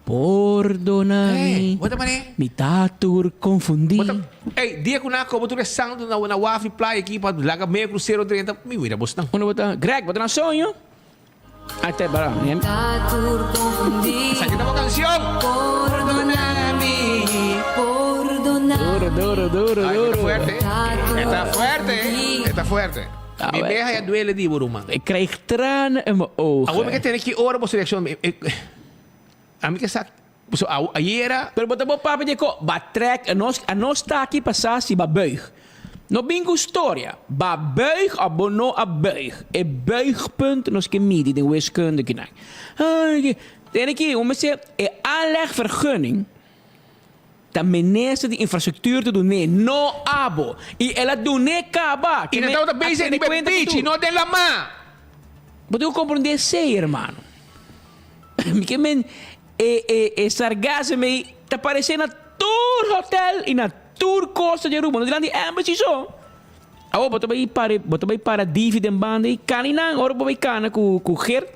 Perdonami. Bota mané. Mi tatur confundi. Bota. Dia que na como tu resando na wafi playa aqui para laga meio cruzeiro 30, mi wira bostão. Uno bota, Greg, bota na sonho. Até bara. Tatur confundido. Sakit mo canción. Perdonami. Perdonami. Duro. Ay, está fuerte. Ah, Mi bueno. beja ya duele die man. Ik krijg tranen in mijn ogen. Agora que tem que ora por seleção. A mim que sabe. Aí era. Pero bota bo papa de ko, ba trek, a nós tá aqui passar se ba buig. No bingo história, ba buig a bono a buig. E buigpunt nos que midi de wiskunde knak. Tem aqui, você é aanlegvergunning. Da minister de infrastructuur te doen, nee, no abo. E ela doen nee kaba. E não tá bezig de beach, não tem la ma. Mas eu compreender sei, irmão. Porque men sargasme tá parecendo na tour hotel e na tour Costa de Aruba. Não dilandi embassy so. Awo bota bai para dividend bande kanina, ora bai kana ku ger.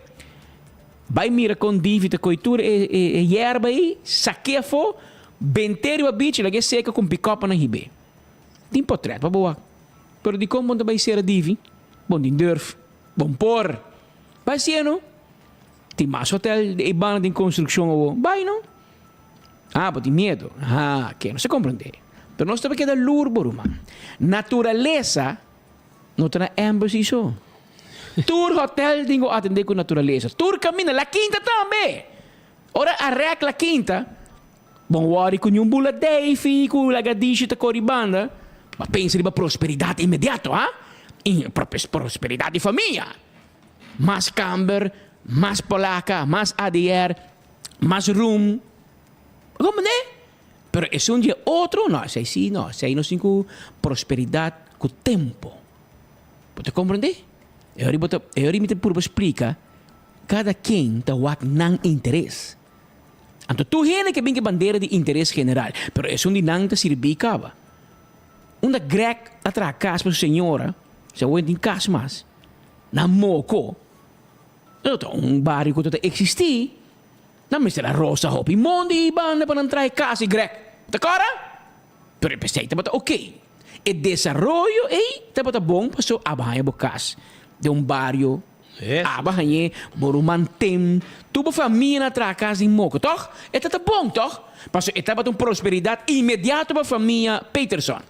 Vai mira com dívida coitura e yerba aí, saqueia fo, benterio a beach, lagi seca com pick-up na hibe. Tem portret, baboa. Pero di como vai ser a divi? Bom din durf, bom por. Vai ser no? Tem mais hotel e banda de construção ou vai não? Ah, mas tem medo. Ah, que não se compreende. Pero nós temos que dar lurbo, man. Natureza não tem embassy so. Tour hotel dingo atender com natureza. Tour caminha la quinta também. Ora arrec la quinta. Bom worry com um bula Davey, com la gadisha ta coribanda. Mas pensa de prosperidade imediato, ah? Prosperidade de família. Mais camber, mais polaca, mais ADR, mais room. Como né? Pero es un dia outro, não. Sei sim, não. Sei não com prosperidade com tempo. Você compreende? Eu me por explicar. Cada quem tem um interesse. Então, tu hene que vem que bandeira de interesse general. Pero é um de não te servir cava. Uma grec atrás casa para a senhora. Se eu entendo casa mais. Na moco. Então, bairro que existe. Na mistura rosa hopi mondi banda para entrar em casa e grec. D'accordo? Pero pensei, tá bota ok. E desarrollo tá bota bom para so abaixo do casa. De bairro. Abaixo por mantem. Tu família na tra casa em moco, toch? E tá bom, toch? Passo e tá bota prosperidade imediata para família Peterson.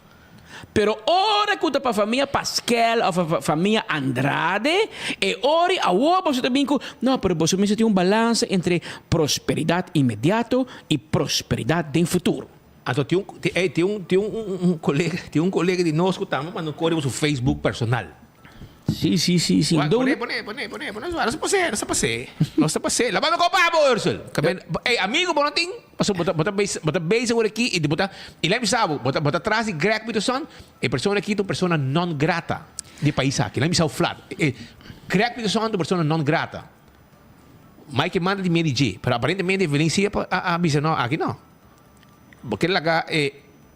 Pero ora que para a família Pascal ou para a família Andrade, e ora a você também não, pero você mesmo tem balanço entre prosperidade imediata e prosperidade em futuro. Então tem um colega de nós que também mandou correu no Facebook personal. Sim. Pone. Não se passe. Lavando com o papo, Ursula. Amigo, bom ting. Bota base agora aqui e lembra sabe, bota atrás de Greg Peterson, e pessoa aqui é pessoa não grata de país aqui. Lembra sabe flat. Greg Peterson é pessoa não grata. Mike manda de MDG, pero aparentemente violência a bisa não, aqui não. Porque laga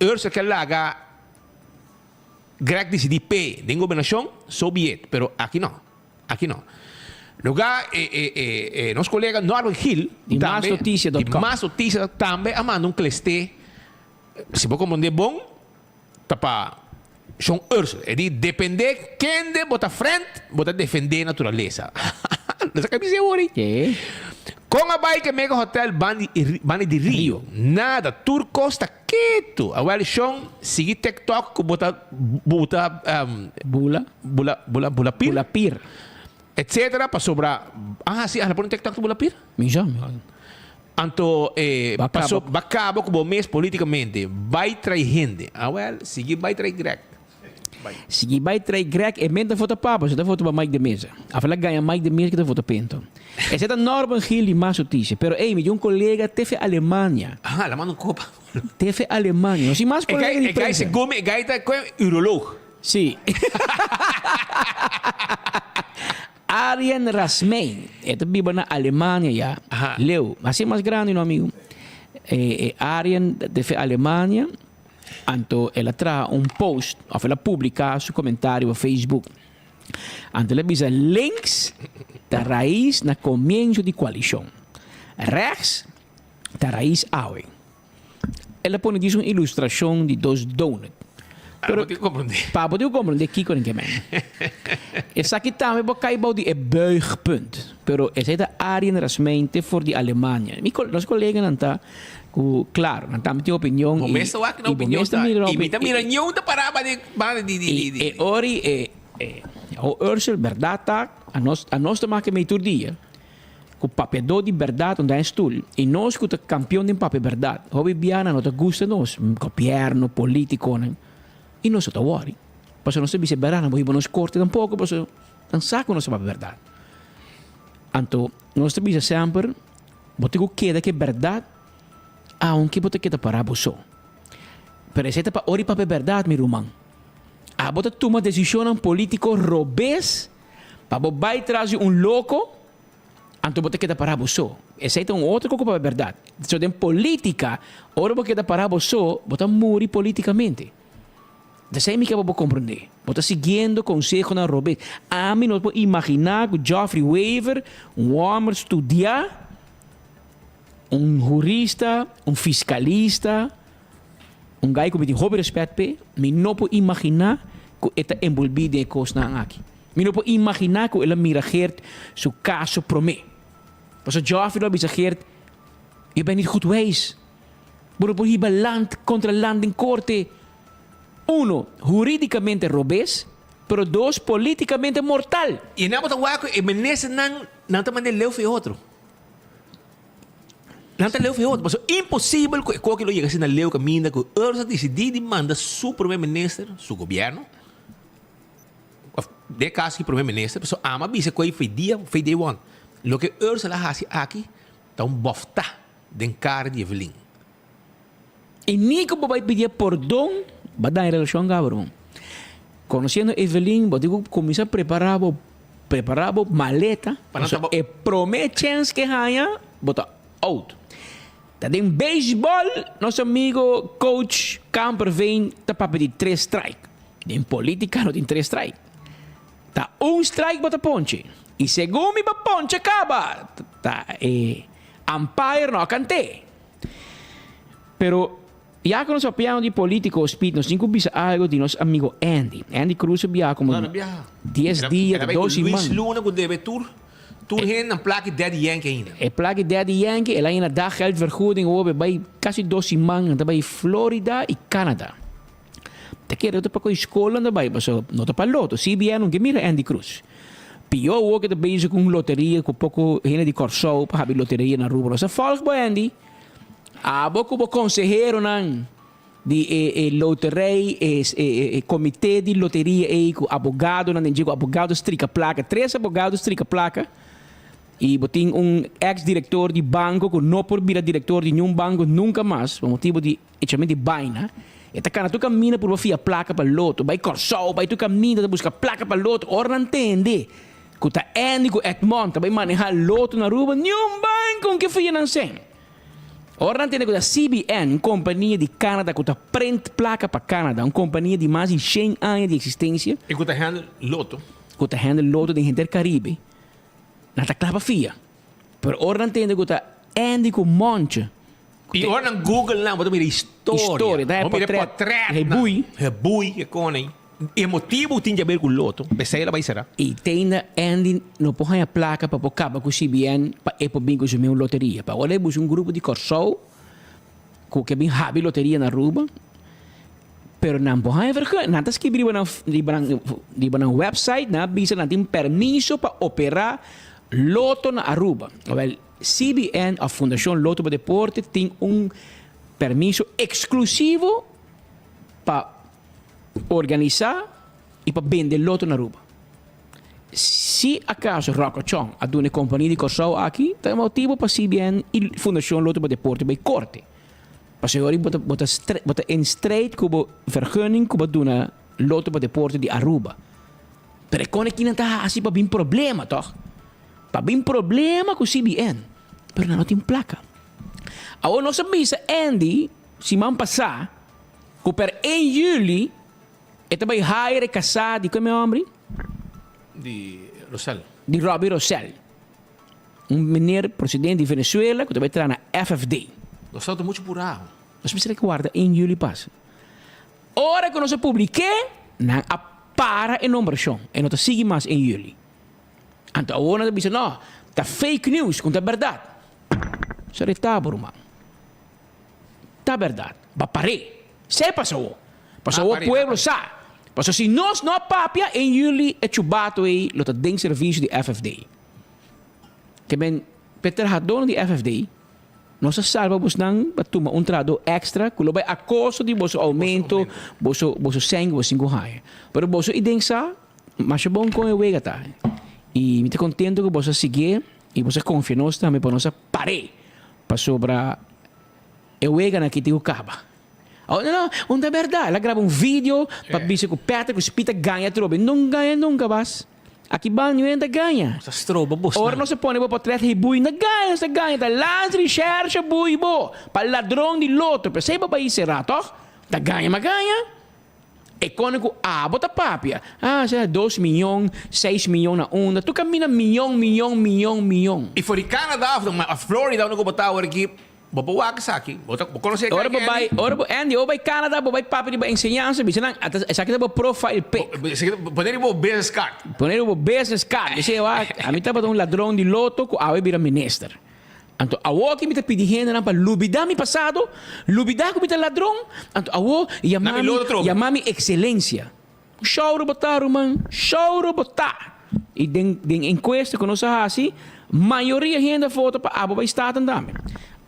Ursula que laga Greg decidi P de governação, so be it, pero aqui não. Lugar, nosso colega Norman Hill, de mais notícia também, amando cliste. Se você compreender bom, tá para Sean Ursula. Ele depende quem de botar frente, botar defender a natureza. Não sei o que dizer, com a bike mega hotel Bani de Rio. Nada, tour costa quieto. Agora Sean sigue TikTok com bota bula pir. Etcétera para sobrar. Sim, ela põe TikTok bula pir. Mijão. Anto passou bacabo como mês politicamente. Vai trair gente. Sigue vai trair Greg. Sige vai trair Greg e menta foto papa, se da foto para Mike de Mesa. Afala ganha Mike de Mesa que da foto pento. E se da Norman Hill e mais notícia, pero me dio um colega TV Alemanha. Ela manda copa. TV Alemanha. Não sei mais colega de prensa. Se come, gaita com urologo. Sim. Arjen Rasmein. Ito biba na Alemanha ya. Leo. Assim mais grande, no amigo. Arjen TV Alemanha. Anto ela traz post, ou ela publica seu comentário no Facebook. Anto ela bisa links da raiz na comienzo de coalição. Rechts, da raiz awe. Ela põe disso uma ilustração de dois donuts. Pero eu compreender. Para poder compreender que com ninguém. Essa aqui também vai cair de é buigpunt. Pero essa é a área rasmente for de Alemanha. Meus colegas não tá, claro, não tá met opinião. Começa a na opinião e também não tá parava de ori o Ursel verdade tá a nós tá marca meio dia. O papel de verdade onde é stoel. E nós que o campeão de papel verdade. Hobby biana não tá gusta nós, governo, político, né? E nós estamos worried. Porque nós temos que ver, não vamos cortar tampouco, porque não saco nós papel verdade. Então, nós temos sempre, botigo queda que é verdade, aunque botigo queda para você. Pero esse é para ori papel verdade, meu irmão. A bota toma decisão político robês, para vai trazer louco, então botigo queda para você. Esse é outro coisa para verdade. Se tem política, ora botigo queda para você, bota morrer politicamente. Dessa é que eu vou compreender. Vou seguindo o conselho na Robert. A mim não pode imaginar que Geoffrey Weaver, homem estudar, jurista, fiscalista, gajo que me tem hobby respeito, me não pode imaginar que ele é envolvido em coisas aqui. Me não pode imaginar que ele mira seu caso para mim. Porque Geoffrey não diz eu ben niet goed geweest. Pero por ir land contra land em corte. Uno, juridicamente robês, pero dos, politicamente mortal. E não botar waco e menese não tá mandando leu foi outro. Não tá leu foi outro, mas é impossível que qualquer lei assim na leu caminha que Ursa decidir manda su primeiro-ministro, su governo. De caso que primeiro-ministro, pessoa ama bisa coi foi dia one. Lo que Ursa lá hasi aqui, tá bofta den cara de Evelyn. E nem que vai pedir perdão, vai dar em relação a Gabriel. Conhecendo Evelyn, eu digo, começar a preparar maleta, para e promete que ganha, bota out. Tá em beisebol, nosso amigo coach Camper vem tá para pedir 3 strike. Em política não tem 3 strike. Tá strike bota ponche. E segundo me ponche acaba. Tá umpire não cante. Pero ya que nós apoiamos de político, speed, nós temos que algo de nosso amigo Andy. Andy Cruz viaja como 10 dias, 12 Luis Luna que deve tour heen een plaatje Daddy Yankee ainda. É plaatje Daddy Yankee, ela ainda dá geldvergoeding over bij quase 12 man, bij Florida e Canada. Te quero para com escola daarbij, mas não para loto. CBN não que mira Andy Cruz. Pior ook de bezig com loteria, com pouco gente de Corso, para haver loteria na rua. Você fala com Andy. Abo como consejero nan de loteria, comitê de loteria e abogado nan digo abogado strica placa, 3 abogados strica placa. E botin ex-diretor de banco que não por vir diretor de nenhum banco nunca mais, por motivo de echamento de baina. E tá cara tu caminha por via placa para loto, vai Corso, vai tu caminha para buscar placa para loto, ora não entende. Que tá Andy Edmond, vai manejar loto na rua, nenhum banco que foi não sei. Ora entende que a CBN, uma companhia de Canadá, que está print placa para Canadá, uma companhia de mais de 100 anos de existência. E que está handle loto. Que está handle loto de gente do Caribe. Não está claro para fia. Mas ora entende que está Andy com monte. E ora no Google não, vamos ver história. Vamos ver portrait. É bui, é cone. E motivo tem a ver com loto. Pensei vai será. E tem Andy não põe a placa para acabar com o CBN para ir para bingo de uma loteria. Para olhar grupo de Corso que bem habi loteria na rua. Pero não põe a vergonha. Nada que na website, na bisa não tem permisso para operar loto na Aruba. Well, CBN, a Fundação Loto para Deporte, tem permisso exclusivo para organizar e para vender loto na Aruba. Se acaso Rocochon ha uma companhia de Corso aqui, tem motivo para CBN e Fundação Loto para Deporte bij corte. Para agora bota em strijd com vergunning com doen Loto para Deporte de Aruba. Pero kon ik não tá assim para bem problema, toch? Para bem problema com CBN. Pero não tem placa. Agora nós sabemos Andy, se man passar, que per 1 juli ito ba hire casado com meu homem? De Rosell. De Robbie Rosell. Meneer presidente de Venezuela, que vai entrar na FFD. Nós estamos muito apurados. Nós precisamos guardar em julho passa. Ora que nós publiquei, não para em numeração. E não sigue mais em julho. Então, agora nós dizemos, não, tá fake news, com a verdade. Isso é retabo, irmão. Tá verdade. Vai parar. Se passou. Passou o pueblo, sabe? Passou se nós não papia, em julho é chubato aí, lo tem serviço de FFD. Que bem, Peter Hadon de FFD, nós salvamos não para tomar trado extra, que vai a custo de vosso aumento, vosso sangue, vosso high. Pero vosso idensa, mas é bom com o wega tá. E me te contento que você seguir e você confia nós também para nós parar para sobra o wega na que te acaba. Oh, não é verdade. Ela grava vídeo para dizer que o Peter que o Spita ganha trobe. Não ganha nunca, mas aqui banho ainda ganha. Essa estroba, bosta. Ora não se põe para trás e bui, não ganha. Tá lança recherche, bui, bo. Para ladrão de loto. Perceba para isso, toh? Tá ganha, mas ganha. E quando bota papia. Já 2 milhões, 6 milhões na onda. Tu camina milhão. E for de Canadá, a Flórida, onde eu botar aqui, vou botar aqui. Vou conhecer aqui. Ora, Andy, vai Canadá, vai papi de ensinança, bisa nang essa aqui é profile pic. Poder ir business card. Poner o business card. Dice, a mim estava um ladrão de loto que a vira minister. Então, a que me está pedindo para lubidar mi passado, lubidar como está ladrão. Então, a mami excelência. Choro botar, man. Choro botar. E den encuesta que nós assim, maioria gente foto para abo vai estar também.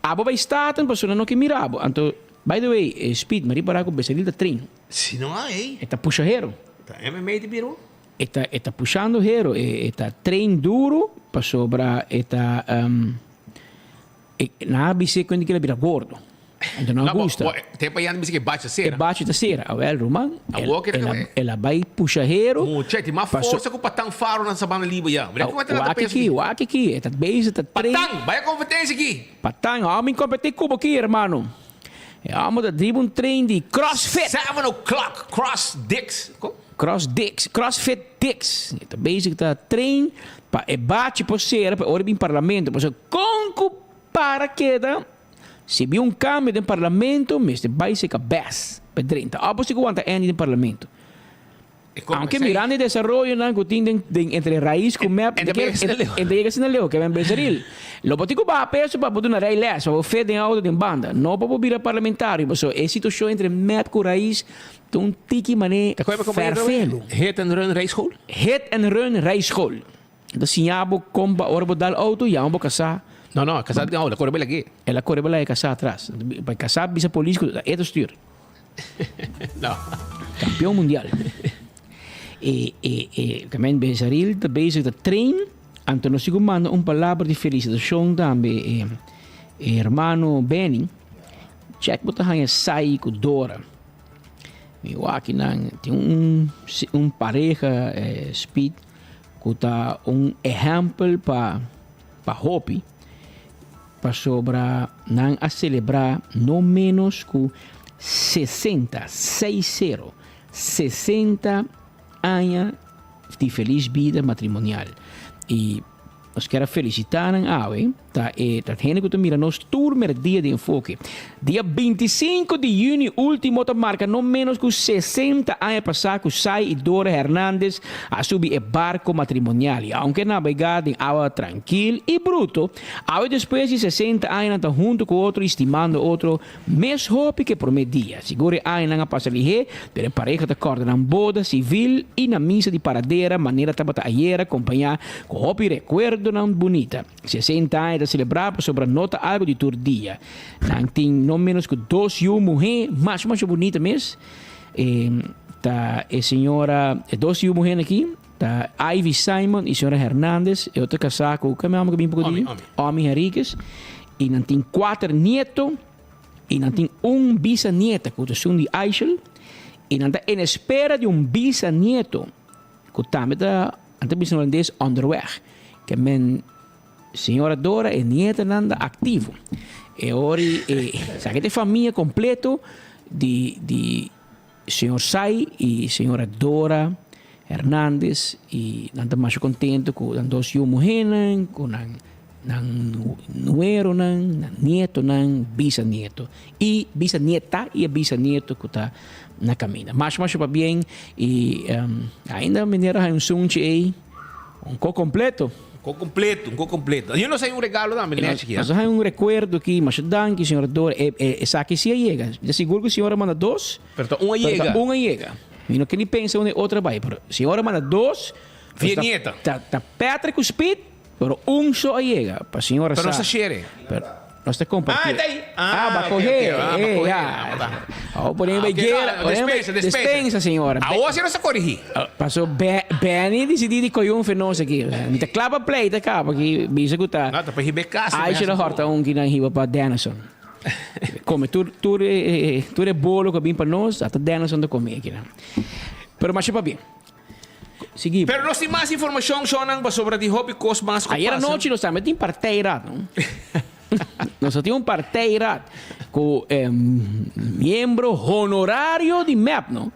Abo vai estar também, pessoa não que mirabo. Então, by the way, Speed, mari para com becerril da treino. Se não há, Está puxaheiro. Tá MMA de biro. Está puxando hero, está treino duro para sobra, está na ABC quando ele vira gordo. Então não gosta. Tem para ir que bate a cera. Bate a cera. Well, Roman, ela vai puxaheiro. Mucha, tem mais força que o patang faro na sabana liba já. O aqui, está base, está treino. Patang, vai a competência aqui. Patang, me competir como aqui, irmão. Vamos a dribble um treino de CrossFit. 7 o'clock, CrossFit Dicks. Está basic, está treino para bate por cera, para orar em parlamento, para conco para queda. Se viu um câmbio no parlamento, mas vai ser cabeça. Pedrenta. A você quanto é no parlamento. Aunque mirando o desenvolvimento não que tem entre raiz com map, entre que leu, que vem becerril. Lo botico ba peso para botar na raiz les, para fede em auto de banda. Não para virar parlamentário, mas é situação entre map com raiz, um tiki mané perfeito. Hit and run race school. Hit and run race school. Então se abo comba orbo dal auto, já abo casar. Não, casado não, ela corre bem aqui. Ela corre bem casar atrás. Vai casar bisa político, é do styr. Não. Campeão mundial. Também Bezaril, também se trein, então nós manda palavra de felicitação também, irmão Benny, check bota hanha sai com Dora. Eu aqui tem pareja Speed, que tá exemplo para Hopi, para sobra não a celebrar no menos que 60 anos de feliz vida matrimonial. E nós queremos felicitar a tá gente que mira nos turno dia de enfoque. Dia 25 de junho, último marca no menos que 60 anos passar que Sai e Dora Hernández a subir o barco matrimonial. E aunque navegar em água tranquila e bruto, depois de 60 anos está junto com outro, estimando outro, mais hope que prometia. Segure anos na passar ali, pero pareja de corda na boda civil e na missa de paradeira, maneira tabata ayer acompanhar com hope recuerdo não bonita. 60 anos de celebrar sobre a nota algo de tur dia. Tem no menos que 2 mulheres, mais bonita mesmo. Tá a senhora, 2 mulheres aqui, tá Ivy Simon e a senhora Hernández, eu tô casado com o nome que bem pouco Homem Henriquez, e não tem 4 netos, e não tem bisnieta, que é o som de Eichel, e não está em espera de bisnieto, que também está holandês underweg. Que men senhora Dora e nieta nanda ativo. E ora sabe de família completo de senhor Sai e senhora Dora Hernández e nanda mais contento com as 2 mulheres, com ng nuero ng nieto ng bisnieto. E bisnieta e a bisnieto ko ta na camina. Mas pa bien e ainda minera um sunchi aí um co completo. Um co completo. Eu não sei um regalo da minha aqui. Mas há um recuerdo aqui, mas danke, senhor Dor, essa aqui se chega. De seguro que a senhora manda 2. Pero uma chega. Uma chega. E não que nem pensa onde outra vai. Pero a senhora manda 2. Via nieta. Tá Patrick o speed, pero só chega. Para a senhora Pero não se chere. Nós te compartilhamos. daí. Vai correr. Porém, vai dispensa, senhora. A hoje não se corrigir. Passou Benny decidiu de coium fenômeno aqui. Não te clava play, tá cá, porque bisa que tá. Não, tá para ribe casa. Aí já horta que não riba para Denison. Come, tu é bolo que vem para nós, até Denison de comer aqui. Pero mas para bem. Seguimos. Pero nós temos mais informação sobre o hobby cos mais que ayer noite nós também tem parteira, não? Nós temos parteira com membro honorário de MEP, não?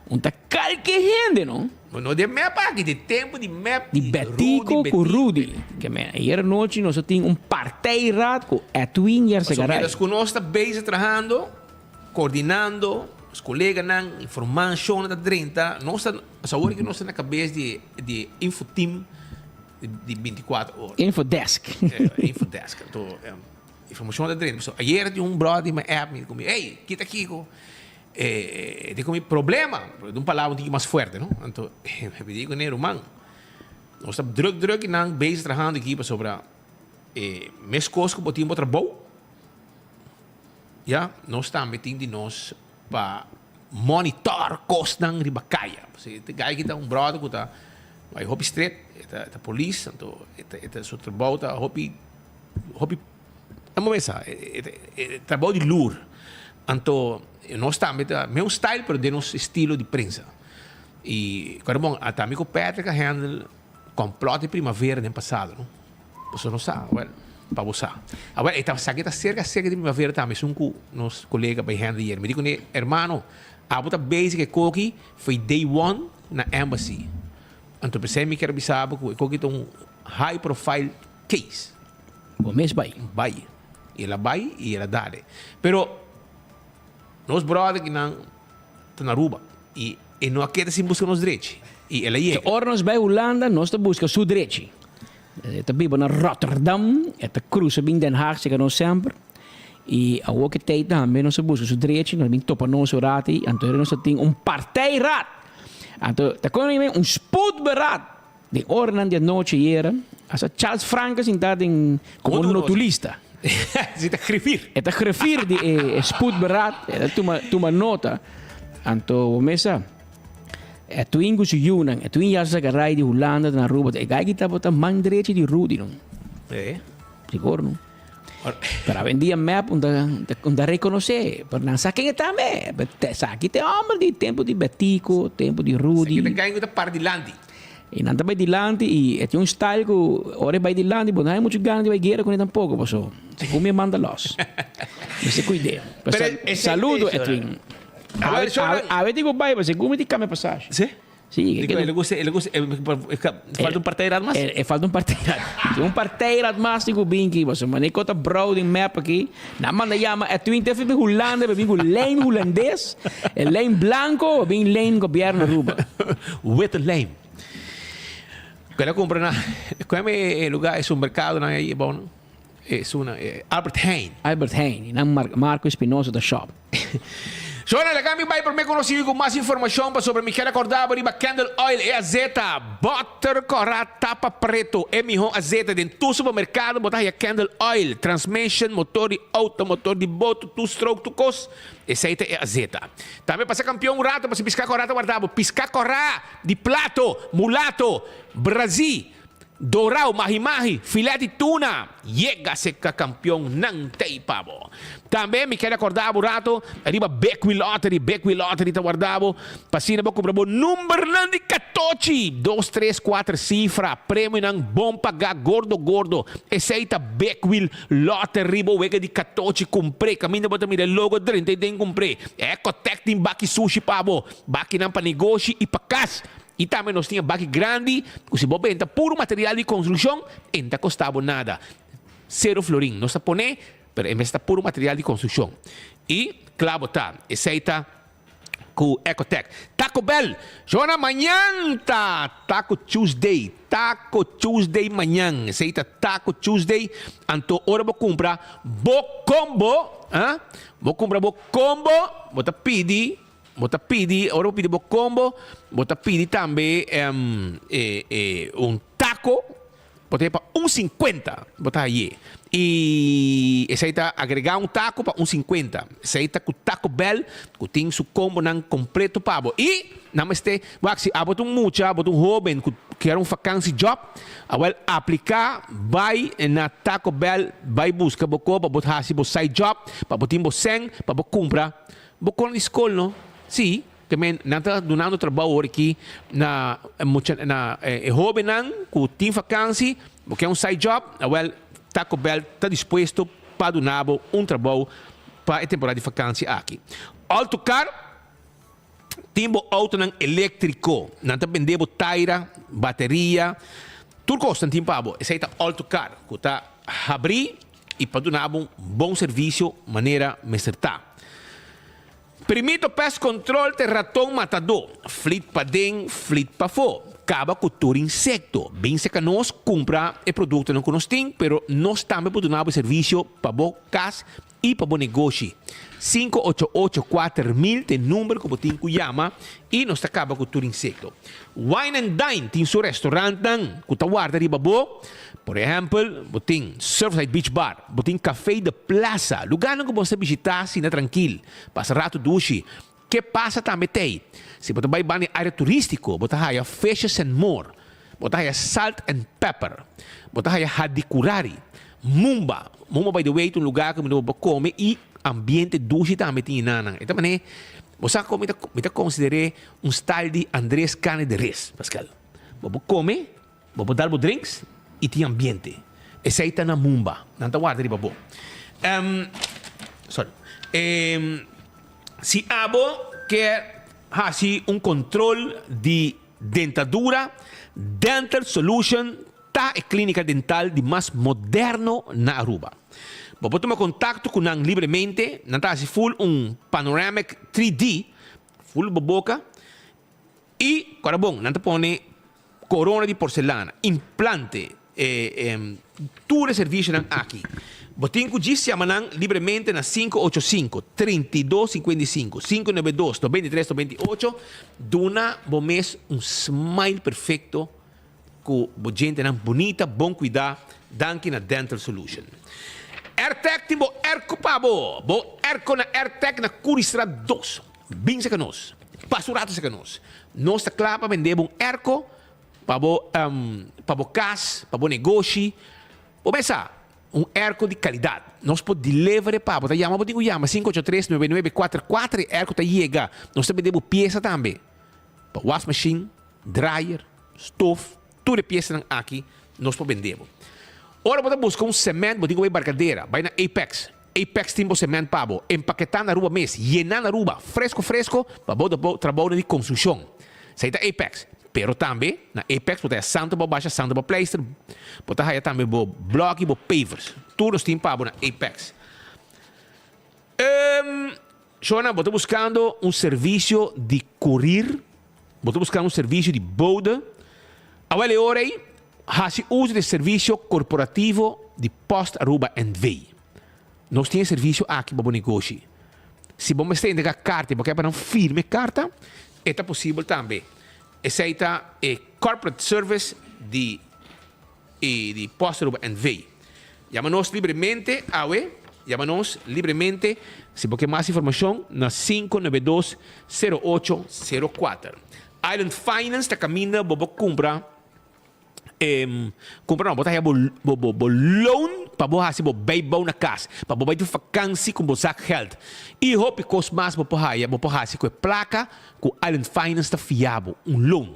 Onde qualquer gente, não? Não de MEP aqui, de tempo de MEP. De Betico com Rudy. Ayer noite nós temos parteira com Edwin Yersegaray. Nós estamos bem trabalhando, coordenando, os colegas não informação da 30. Nós estamos que nós estamos na cabeça de infoteam de 24 horas. Infodesk. Infodesk. Então, informação da 30. Ayer tinha brother me app me comigo. Ei, kita Kiko. Tem comigo problema. De palavra um pouquinho mais forte, não? Então, eu pedi com ele, mano. Nós estamos drug não bem trabalhando aqui sobre mês coisas que botimos outra boa. Ja, nós estamos metendo nós para monitor costas de bacaia. Você tem que ter brother que está vai hobby street, a polícia, então é seu trabalho, tá hobby é uma vez trabalho de lure. Então nós estamos meu style, pero de nosso estilo de prensa. E quando bom, até amigo Patrick handle complot de primavera no passado, não? Você não sabe, well, para você. Agora estava cerca de primavera também, com nos colegas para handle hier. Me digo, hermano, a bota basic coque foi day one na embassy. Então, pensei que era bisabo que eu high profile case. O mês vai. Vai. Ela vai e ela dá. Pero, nós brothers que não estão na Aruba e não querem se buscar nos direitos. E ela ia. Ora nós vai Holanda, nós buscamos o direito. Está vivo na Rotterdam, está cruza bem Den Haag, chega nós sempre. E a outra tijd também nós buscamos o direito, nós vamos topar nosso rati, então nós temos partijrat. Então, tá com spoedberaad. De orde de noite era, essa Charles Francis está como notulista. Ze está escrever. Está escrever de spoedberaad, toma nota. Então, mesa, tu ingus yunan, tu injas garai de Holanda na Aruba, e gai kita bota man direito de Rudy, não? Seguro, não? Para vendia map onde reconhecer, para não saber quem está me, sabe tem homem de tempo de Betico, tempo de Rudy. Que ganha da parte de Landi. E não vai de Landi e tem style que ora vai de Landi, mas não é muito ganho de vai guerra com ele tampouco, passou. Se come manda los. Você cuide. Saludo, Edwin. A ver digo vai, você come de cama passagem. Sim? Sim, ele gosta, falta parteirado mais? Falta parteirado. Tem parteirado mais de Gubinki, você mas nem conta browsing map aqui. Na manda chama Edwin teve de Holanda, vem com lane holandês, lane blanco, vem lane governo Aruba. With lane. Quando compra na, qual é o lugar? É um mercado na aí, bom. É uma Albert Heijn. Albert Heijn, não Marco Espinosa da shop. Joana, la cambio vai por me conocido con más información sobre Michele Acordado riba Candle Oil e azeta butter corra tapa preto e mijo azeta dentro do supermercado botar a Candle Oil transmission motor de auto motor de boto two stroke two cos aceita e azeta também para ser campeão um rato para se piscar corrata guardado piscar corra de plato mulato Brasil Dorau, mahi-mahi, filé de tuna. Chega a ser campeão, não tem pavo. Também me quer acordar burato. Arriba Beckwith Lottery tá guardado. Passina para comprar número de 14. 2, 3, 4 cifra. Prêmio não bom pagar gordo. Aceita Beckwith Lottery. Riba wega de 14. Comprei. Caminho para mirar logo 30 tem comprei. Ecotec tem baki sushi pavo. Baki não para negócio e para casa. E também nós tínhamos bag grande, que se você vende puro material de construção, não custava nada. 0 florín. Nós pone, pero em vez de puro material de construção. E, claro, tá, aceita com Ecotec. Taco Bell, Joana, amanhã tá Taco Tuesday. Taco Tuesday amanhã. Aceita Taco Tuesday. Anto, hora vou comprar bo combo. Vou comprar bo combo. Vou pedir, ora vou pedir bo combo. Vou pedir também taco. Botei para 1,50. Botar aí. E aceita agregar taco para 1,50. Aceita com Taco Bell, que tem seu combo não completo pabo. E, namaste, se abotou mucha, abotou jovem que quer vacancy job, awal aplicar, vai na Taco Bell, vai buscar boko, para botar si bo side job, para botar bo seng, para bo compra. Boko na escola, no? Sim. Também nada donando trabalho aqui na jovem não que tem vacancy, porque é side job, well Taco Bell está disposto para donar trabalho para a temporada de vacância aqui. Autocar, tem auto não elétrico, não está vendendo taira, bateria, tudo custa tem pabo. Esse é autocar, que está abrir e para donar bom serviço, maneira mesertar. Permito pest control te ratão matador. Flit pa dentro, flit pa fora. Acaba com todo insecto. Bem se que nós compra o produto não que nós temos, pero nós também podemos dar serviço para o casa e para o negócio. 588-4000 tem número que você tem que chamar e nós acaba com todo insecto. Wine and Dine tem seu restaurante que está guarda de babo. Por exemplo, você tem Surfside Beach Bar, você tem café de praça, lugar que você visitar assim, tranquilo, passa rato duche. Que passa também tem? Se você vai para a área turística, você tem Fishes and More, você tem Salt and Pepper, você tem Hadicurari, Mumba. Mumba, by the way, é um lugar que você come e ambiente duche também tem nana. Então, você considera style de Andrés Carne de Res, Pascal. Você come, você dá drinks, e tem ambiente. Esse aí está na Mumba. Não está guarda de babo. Se abo quer fazer controle de dentadura, Dental Solution está a clínica dental de mais moderno na Aruba. Você toma contato com nós livremente. Não está full panoramic 3D, full boca. E, agora bom, não está põe corona de porcelana, implante, tudo serviço aqui. Você diz chama livremente na 585-3255, 592-93-98, dona mês smile perfeito com gente bonita, bom cuidar, danke na Dental Solution. AirTech tem erco pabo, erco na AirTech na Curistra 2, bem se que nós, pasurato se que nós está claro para vender erco, para casa, para negócio. Começa erco de qualidade. Nós podemos delivery para você chama, você chama 583-9944, erco tá chega. Nós também temos peça também. Para wash machine, dryer, stove, tudo peça aqui nós podemos vender. Ora você busca cimento, você tem embarcadeira, vai na Apex. Apex tem cimento para empaquetar na rua mês, llenar na rua, fresco, para o trabalho de construção. Isso aí é Apex. Pero também, na Apex, você tem Santa Baixa, Santa Pleister, você tem também block e pavers. Tudo tem para na Apex. Joana, você está buscando serviço de courier, você está buscando serviço de boda. Agora, hora aí, faz uso de serviço corporativo de Post Aruba Envy. Nós temos serviço aqui para o negócio. Se você tem a carta, porque é para não firme carta, é possível também. Aceita corporate service de Post Aruba Envy. Chama-nos livremente, se você quer mais informação, na 592-0804. Island Finance está caminhando para comprar botar loan para você fazer bom na casa, para você ter vacância com você health. E hope que os mais você fazer com a placa com Island Finance está fiável, loan.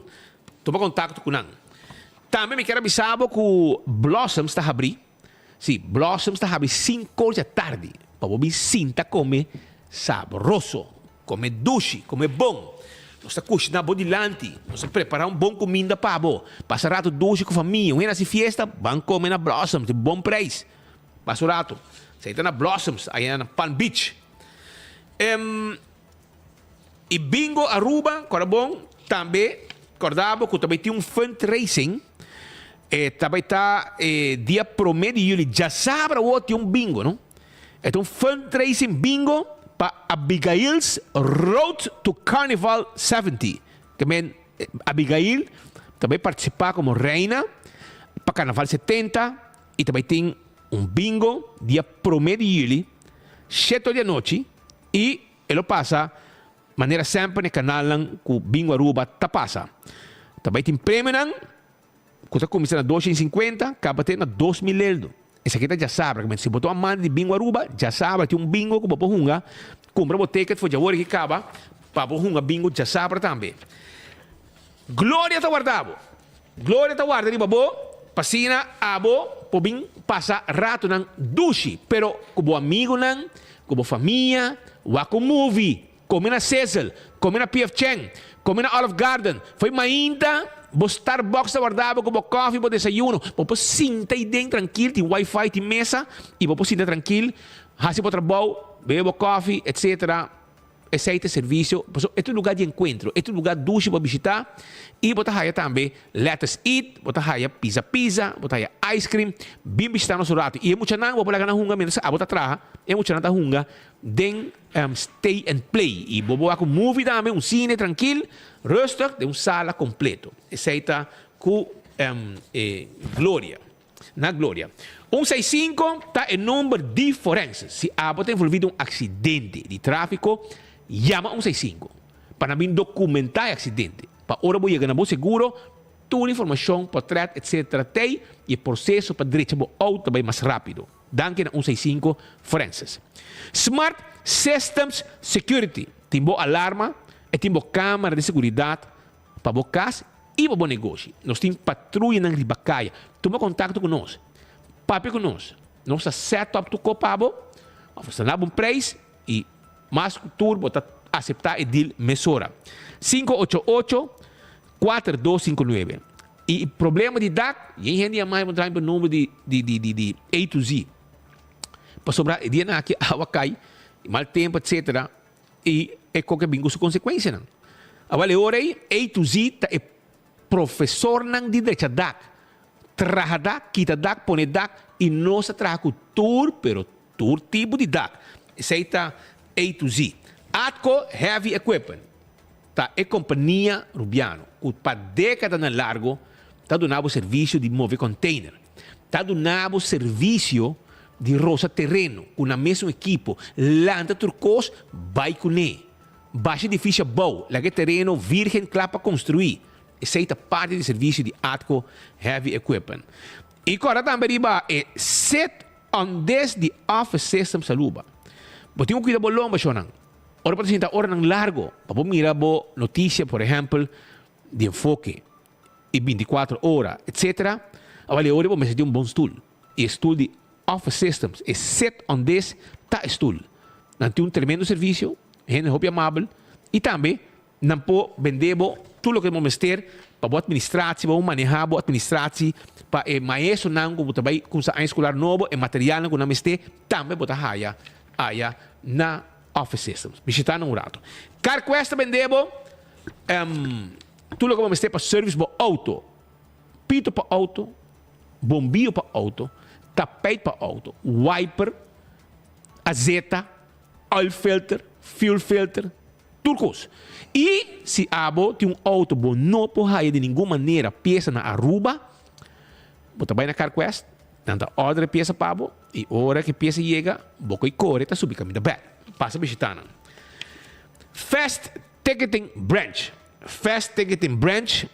Toma contato com nós. Também me quero avisar que Blossoms está abrindo. Sim, Blossoms está abrindo 5 da tarde para você sinta comer saboroso, comer doce, comer bom. Nós estamos cozinhando dilante, nós estamos preparando bom comida para você. Passar rato doce com a família, uma festa, vão comer na Blossoms, de bom preço. Basurato. Você está na Blossoms, aí na Palm Beach. E bingo Aruba, agora bom, também, acordava que também tinha um fundraising. Também está dia 1 de julho, já sabe o tinha um bingo, não? Então, fundraising bingo para Abigail's Road to Carnival 70. Também Abigail também participar como reina para Carnaval 70 e também tem um bingo dia 1 de julho, 7 da noite e ele passa maneira sempre no canal que o bingo Aruba tá passa. Também tem prêmio que está começando a 250, acaba tendo a 2.000 euros. Esse aqui já sabe, se botou a mão de bingo Aruba, já sabe, tem um bingo que você hunga, compra o ticket, foi já hora que acaba, para você hunga bingo, já sabe também. Glória está guardado. Glória está guardado, de babo, passina, abo, pobin, passa rato nang dushi, pero como amigo nang, como família, wako movie, come na Cecil, come na PF Cheng, come na Olive Garden, foi mainda, bo Starbucks está guardado, como coffee, bo desayuno, bo sinta aí dentro tranquilo, tem Wi-Fi, tem mesa, e bo sinta tranquilo, hasi bo trabalho, bebo coffee, etc. Esse serviço, é um lugar de encontro, é um lugar duche para visitar e botar aí também let's eat, botar aí pizza, botar aí ice cream, bem visitar nosso rato. E é muito não, vou pegar na hunga menos, a botar atrás, é muito não tá hunga, den stay and play e vou botar com movie também, um cine tranquilo, rustig, de sala completo. Esse tá com glória, na glória. 165 está em número de forenses. Se a botar envolvido um acidente de tráfico, llama 165 para mim documentar o acidente. Para hora vou chegar no seguro, toda a informação, portrait, etc. Tem e o processo para direito ao auto bem mais rápido. Danke na 165 forenses. Smart Systems Security. Tem boa alarma e tem boa câmera de segurança para boa casa e para bom negócio. Nós temos patrulha na Ribacaia. Toma contato conosco. Papi conosco. Nossa setup do copabo, oferecendo um preço e mais turbo está aceitar e deal mesura. 588-4259. E problema de DAC, e gente mais mudar o número de A to Z. Para sobrar, dia na que a água cai, mal tempo, etc. E é qualquer bingo sua consequência. Não? A vale hora aí, A to Z é professor não de direito DAC. Traja DAC, quita DAC, põe DAC, e nós traja com tour, pero tour tipo de DAC. Esse aí está A to Z. Atco Heavy Equipment. Tá, é companhia Rubiano. Que para décadas na largo, está dando serviço de mover container. Está dando serviço de roça terreno. Com a mesma equipo. Lanta turcos, vai com ele. Baixa difícil bom. Lá que terreno virgem claro para construir. Essa é parte do serviço de Atco Heavy Equipment. E agora também é set on this the office system saluba. Mas tem cuidado longo, Shonan. Ora para sentar hora largo. Para mirar notícia, por exemplo, de enfoque. E 24 horas, etc. Avali ora para meter um bom stool. E stool de office systems. E set on this tá stool. Não tem um tremendo serviço. Gente muito amável. E também não pode vender tudo o que vamos ter para a administração, para manejar a administração, para o maestro não como também com a escolar novo, e material não como ter também botar aí na office systems. Visitar no rato. CarQuest vendemos tudo o que vamos ter para serviço para auto, pito para auto, bombilho para auto, tapete para auto, wiper, azeta, oil filter, fuel filter, turcos. E se abo tem um auto bom não pode de nenhuma maneira peça na Aruba, bota bem na CarQuest, tanta outra peça para abo, e hora que peça chega, boca e corre, tá subir caminho da back. Passa visitando. Fast Ticketing Branch. Fast Ticketing Branch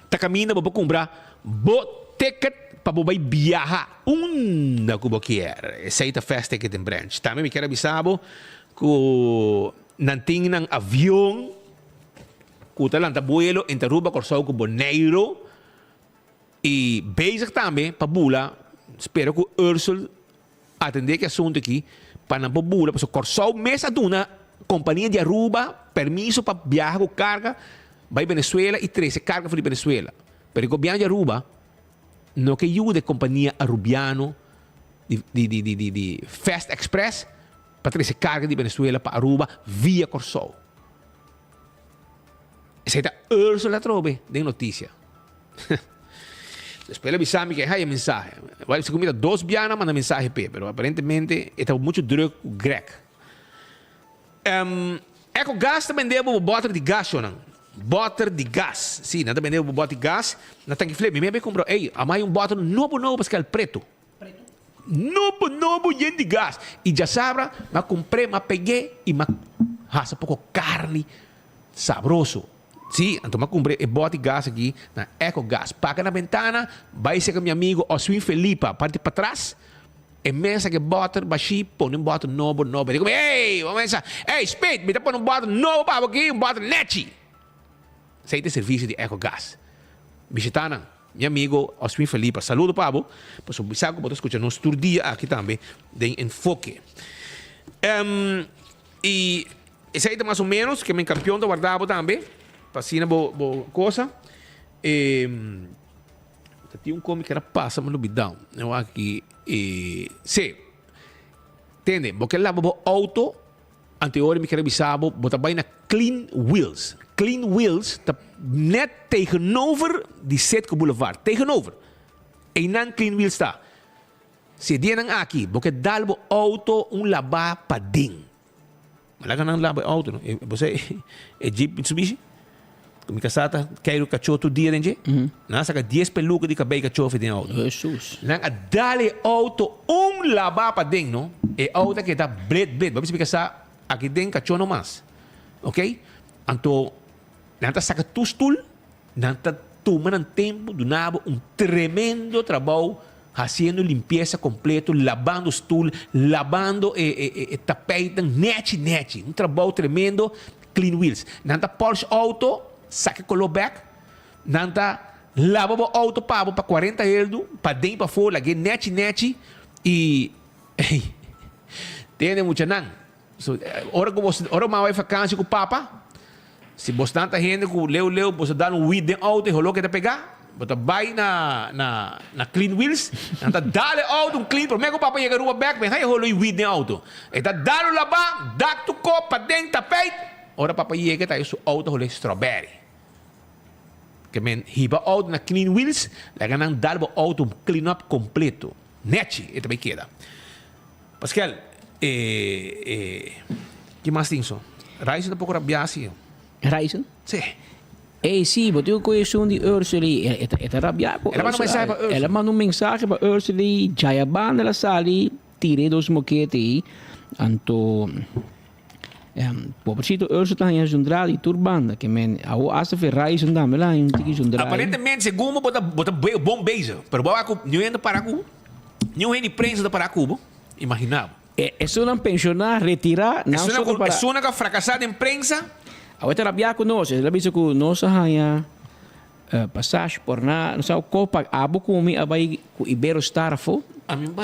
tá caminhando para comprar ticket para você viajar onde você quer. Essa é a Fast Ticketing Branch. Também me quero avisar que não tem um avião que está lá no vuelo entre Aruba, Corsau, com Boneiro e basic também para bula. Espero que o Ursula atender que assunto aqui para não bula, porque o Corsau mesa duna companhia de Aruba permisso para viajar com carga vai Venezuela e 13 carga para Venezuela. Pero o governo de Aruba não que ajude a companhia arubiano de Fast Express para trazer carga de Venezuela para Aruba via Corsol. Essa é a Ursula Trobe de notícia. Después le avisamos que hay mensaje. Se comida 2 bianas, manda mensaje, pero aparentemente está muito druk grec. Eco gas também deu botar de gás, não? Botar de gás. Sim, nada vendeu botar de gás. Na tanque flame, me comprou. Ei, a mais botar novo porque é o preto. Novo yen de gás. E já sabe, mas comprei, mas peguei e mas raça pouco carne sabroso. Sim, então eu comprei e bote gás aqui na EcoGás. Paga na ventana, vai ser com meu amigo Oswin Felipe, parte para trás. E mensa que bota, baixi, põe um bota novo. Digo, ei, vamos pensar. Ei, Speed, me dá põe um bota novo para aqui, um bota neti. Esse é o serviço de EcoGás. Visitana, meu amigo Oswin Felipe. Saludo, Pablo. Pois o bisago, pode escutar nosso tour dia aqui também, de enfoque. E esse aí é mais ou menos, que meu campeão do guardado também. Passina boa coisa. Tinha cômico que era passa, mas não me dá. Eu aqui. Sim. Entende? Porque lá o auto, anterior me queria avisar, botar bem na Clean Wheels. Clean Wheels está net tegenover die Zetke Boulevard. Tegenover. E não Clean Wheels está. Se dienam aqui, porque dá o auto laba para ding. Mas lá não laba auto. Você é Jeep Mitsubishi? Kung kasata, kayo cachorro todo dia, gente. Nasa ka 10 pelucas de cabelo cachorro de auto. Jesus. Nang dali auto laba pa ding, no? E auto que tá bled. Vamos explicar aqui dentro cachorro no mais. Ok? Anto, nanta saca tu stool, nanta tomando tempo do nabo tremendo trabalho fazendo limpeza completo, lavando stool, lavando tapete, net. Trabalho tremendo, Clean Wheels. Nanta Porsche Auto, saca color back, nanta lava o auto para 40 euros, para dentro para fora, aqui net e tem muita não. Ora mais vai vacancy com o papa. Se você tanta gente com leu, você dá weed de auto e rolou que te pegar, você vai na Clean Wheels, nanta dá o auto clean, para o papa chega rua back, mas aí rolou weed de auto. Então dá o lavar, dá tu copo para dentro tapete. Ora papa chega tá isso auto rolou strawberry. Que men hiba auto na Clean Wheels, laga nang dalbo auto clean up completo. Net, e também queda. Pascal, que mais tem isso? Reisen da pouco rabiasi. Reisen? Sim. Sim, mas eu conheço um de Ursula. É rabiado. Ela manda mensagem para Ursula. Ela manda mensagem para Ursula. Jayaban ela sali, tirei dos moquetes. Anto... pobrecito Ursula tem jundrado e turbanda que men ao asa ferrais anda me lá em tiki jundrado. Aparentemente segundo bota bom beijo, pero boa com não anda para cu. Não é prensa da para Cuba. Imaginava. É só pensionar, retirar, não só para. É só uma fracassada em prensa. Agora rabia com nós, ela disse que nós hanya passagem por na, não sei o copa abo com mi abai com Iberostar fo.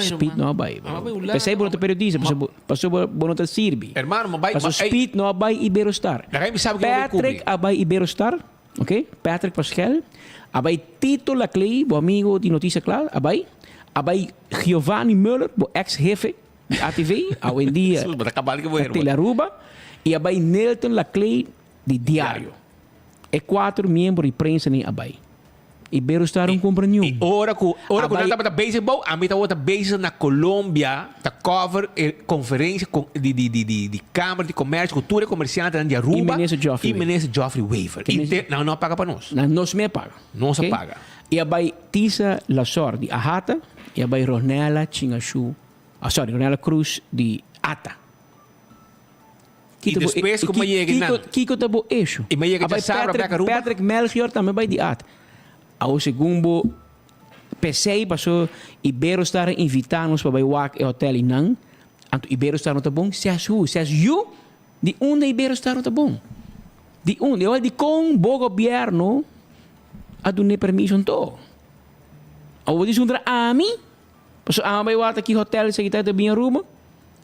Speed no abai. Pensei por outro periodista, passou por outro sirbi. Hermano, abai. Passou Speed no abai Iberostar. Patrick abai Iberostar, ok? Patrick Pascal. Abai Tito Laclay, bo amigo de Notícia Clara, abai. Abai Giovanni Müller, bo ex-jefe de ATV, ao em dia Telaruba. E abai Nelton Laclay, de Diário. É 4 membros de prensa nem abai. Iberostar não compra nenhum. E ora que nós estamos baseball, a mim está outra base na Colômbia, está cover conferência de Câmara de Comércio, Cultura e Comerciante de Aruba. E Menezes Geoffrey Waver. Não paga para nós. Não se me paga. Não se paga. E abai Tisa Lasor de Ahata, e abai Ronela Chingashu, Ronela Cruz de Ata. E depois como chega na Kiko tabo eixo. E me chega de Sabra para Aruba. Patrick Melchior também vai de Ata. Ao segundo PC passou Iberostar invitar-nos para o hotel em Nang. Anto Iberostar não tá bom. Se as you de onde Iberostar não tá bom. De onde? Eu de com o governo a dar permissão to. Ao diz undra a mim. Passou a vai aqui hotel se kita de bem Aruba.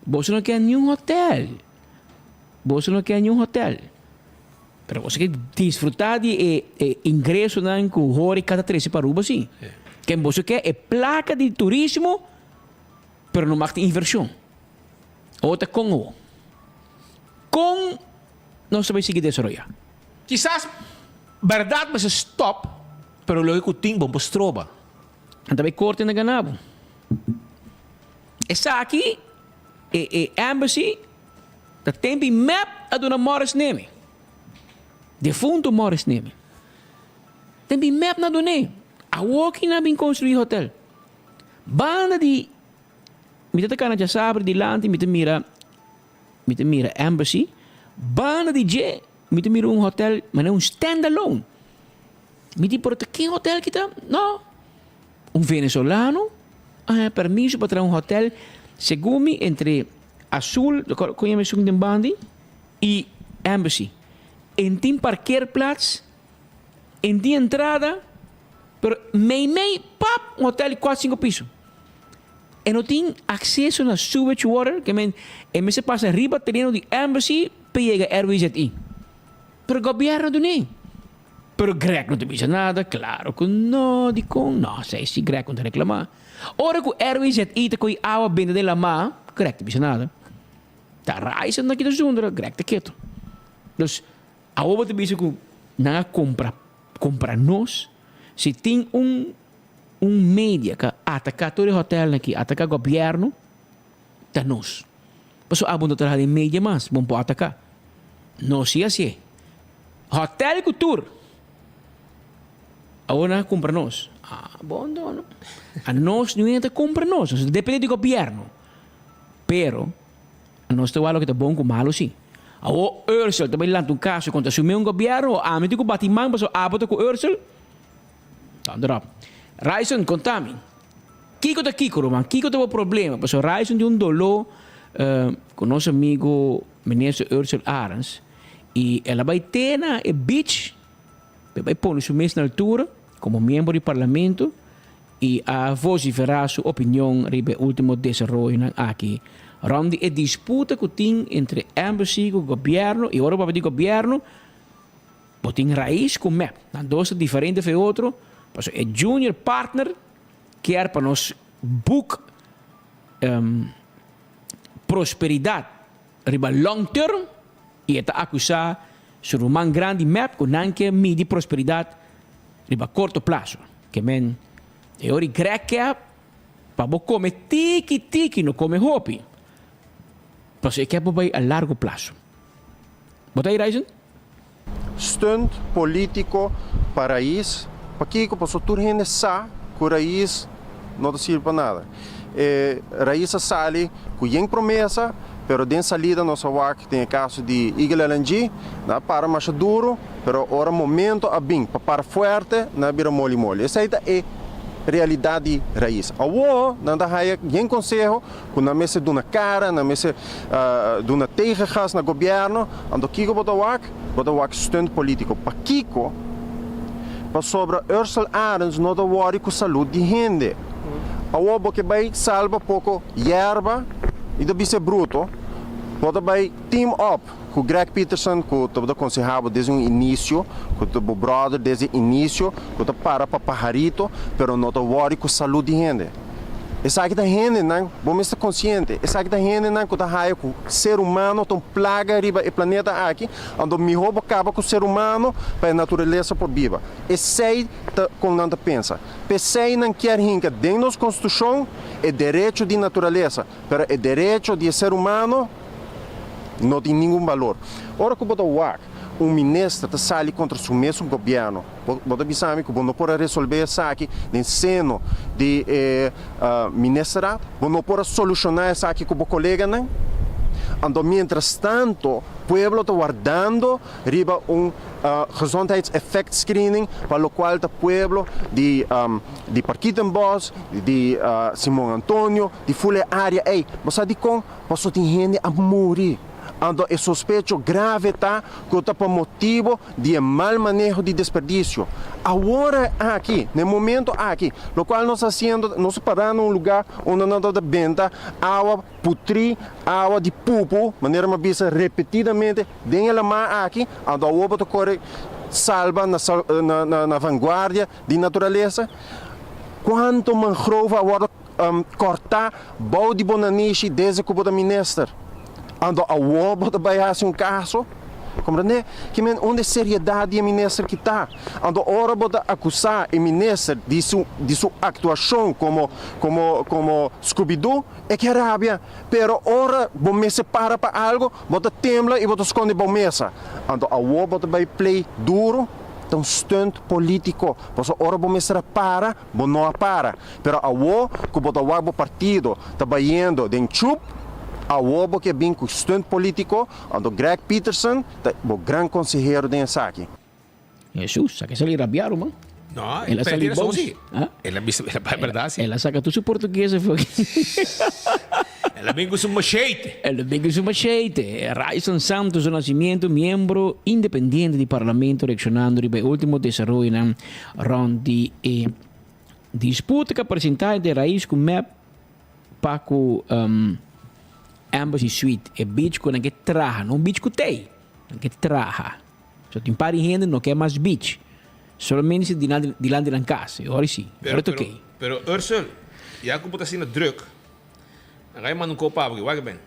Você não quer nenhum hotel. Você não quer nenhum hotel. Pero você quer desfrutar de ingresso com o Hori cada 13 para Aruba, sim. Quem você quer é placa de turismo pero no maakt inversión. Otra Congo. Con no se va a seguir desarrollar. Quizás, verdade, mas stop, pero lo que tem bom postroba. En daarbij kort in de ganabo. Essa aqui, embassy, dat tempi map a doen Morris nemen. De fundo Morris nemen. Tempi map na doen. A walking na bin construir hotel. Banda di, mita kana ja sabre di lanti, mita mira embassy. Banda di je, mita mira un hotel, maar un standalone. Mita por que hotel kita? No. Un venezolano permiso para un hotel segumi entre Azul, kon je me zoeken bandi, e Embassy. En die parkeerplaats, en die entrada, pero mei, pap, un hotel de 4-5 pisos. En no tiene acceso a sewage water, que en se pasa arriba teniendo de Embassy, pega RWZI. Pero el gobierno no. Pero Greg não te dice nada, claro que não, não, sei se Greg não te reclamar. Ora que o RWZI te coi água bem de la má, Greg te dice nada. Tá reisando aqui de zonder, Greg te quieto. Dus, a outra te dice que não compra nós, se tem media que ataca todo o hotel aqui, ataca o governo, tá nós. Mas o abundo trabalha de media mais, bom pode atacar. Não se assim. Hotel Cultura. Agora compra nós. Bom dono. A nós não entra compra nós. Depende do governo. Pero, a nós tem algo que é bom com malo sim. O Ursel também lá um caso quando assumiu governo, a mim que batimang paso abot com Ursel. Tandra. Raison contami. Kiko ta Kiko, man. Kiko tem um problema. Paso Raison de um dolor com nosso amigo ministro Ursel Arens. E ela vai ter na beach. Vai pôr sua mesa na altura, como membro do parlamento, e a vociferar sua opinião sobre o último desenvolvimento aqui. Rond a disputa que tem entre embassy e o governo, e agora para o governo, tem raiz com MEP. Dois diferentes de outro, mas é junior partner, que é para nós book prosperidade, riba long term, e está acusar sur un man grande map con anche midi prosperidad riba corto plazo che men e ori grecia pa bo come tiki no come hopi pas ik heb bij a largo plazo wat hij reizen stunt político para país para que o pastor gente sa que raiz não serve para nada raiz sali com yen promessa pero den salida nossa WAC tem caso de Iglelangi, para mais duro, pero ora momento a bem para forte na bira mole. Essa é realidade raiz. Awo, nanda haya gen conselho, com na mesa de uma cara, na mesa de uma tegengas na governo, ando kiko bota WAC stunt político. Pa kiko, pa sobre Ursel Arens não da worry com saúde de gente. Awo porque vai salva pouco yerba e da bise bruto, pode vai team up com Greg Peterson, que eu aconselhava desde o início, com o brother desde o início, que eu para pajarito, pero não worry com saúde de gente. Essa aqui da gente, não, vamos estar consciente. Essa aqui da gente, não, que tá com ser humano, tão plaga riba o planeta aqui, onde me rouba acaba com o ser humano para a natureza por viva. Esse aí como não pensa. Esse não quer rinca dentro da Constituição é direito de natureza, mas é direito de ser humano não tem nenhum valor. Ora que o WAC, ministro está saindo contra o mesmo governo, você sabe que não pode resolver isso aqui no seno de ministro, não pode solucionar isso aqui com o colega, não? Ando, mientras tanto, o povo está guardando riba gezondheidseffect screening, para o qual o povo de Parquitenbos, de Simão Antônio, de Fule área, você sabe como? Você tem gente a morrer. Ando é suspeito grave tá que está por motivo de mal manejo de desperdício. Agora aqui, no momento aqui, o qual nós fazendo, nós parando um lugar onde nós da venda água putri, água de pupo, maneira uma vez repetidamente, dentro da mar aqui, ando a outra corre salva na vanguarda de natureza. Quanto mangrove agora cortar bom de bonanishi desde que o ministro. Ando a wobo de baiasse caso. Compreende? Que men onde seriedade a ministro que está. Ando ora bota acusar o ministro de sua atuação como Scooby-Doo é que é rábia. Pero ora bom me separa para algo, bota tembla e bota esconde bom mesa. Ando a wobo bota vai play duro. Então, stunt político. Porque ora bom mestra para, bom não para. Pero a wo que bota o partido está baiando de chup. A wo que é bem com stunt político, ando Greg Peterson, o grande conselheiro de Ensaki. Jesus, sabe que se lhe rabiaram, mano? No, Ela pero salió tiene razón, vos. sí. ¿Ah? Ela é verdade, sim. Ela saca tu su português. Ela vem com seu machete. El Big su machete. Raison Santos do Nascimento, membro independiente do Parlamento, reaccionando para o último desarrollo na ronda de disputa que apresentar de raiz com MEP para com Embassy Suite. É beach com que traja, não beach com tei, que traja. Só tem pari gente não quer mais beach. Solamente se de lá de casa. Agora sim. Agora é ok. Pero Ursel, já que você na druk, dan ga je maar een koopabo, waar je bent.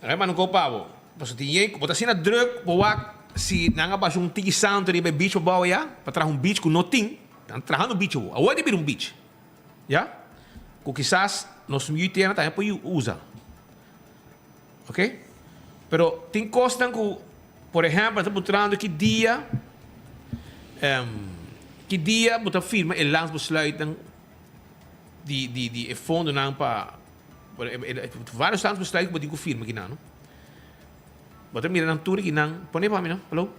Dan ga je maar een koopabo. Pas die je, você na druk, boa, se nanga pas um tiki santo ali bij beach bouwen ja, para trazer beach com nothing, dan trazer no beach. Agora de bir beach. Ja? Com quizás nos militares também pode usar. Ok? Pero tem costas que, por exemplo, estamos trazendo que dia você firma o landsbesluit die fundo não para vários landsbesluit que você firma que não. Você mira na tour que não, põe para mim não, falou?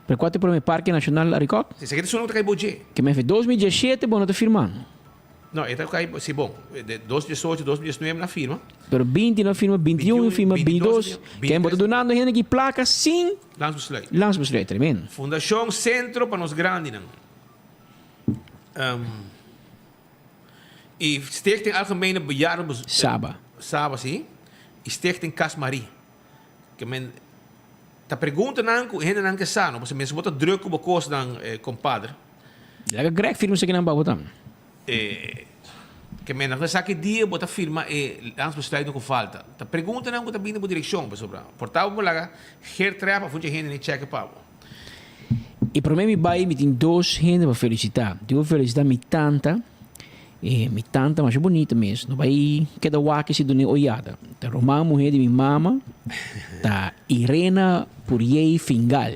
Per quanto per me Parque Nacional Aricot? Se você quer sono que budget. Que me fez 2017, bom, não te firmando. Não, então cai, se bom, de 2018, 2019 na firma. Pero 20 na firma, 21 firma, 22. Quem botou do nada, gente que placa, sim. Landsbesluit. Landsbesluit, tremendo. Fundação Centro para nos grandes não. E Stichting Algemene Bejaarden... Saba. Saba, sim. E Stichting Casmarie. Que men... Ta pergunta não, gente não que sano, porque mensen botam druk op kost dan compadre. Laga Greg firma se que não vai botar. Que men não sabe que dia bota firma e landsbesluit não falta. Ta pergunta não que tá vindo por direção, pessoal. Portal por lá, hertrapa, funge gente nem check pa. E para mim, me tem dois gente para felicitar. Eu vou felicitar minha tanta. Minha tanta, mas é bonita mesmo. Não vai cada waka se done olhada. Tá Romã, mulher de minha mama. Tá Irena Puriei Fingal.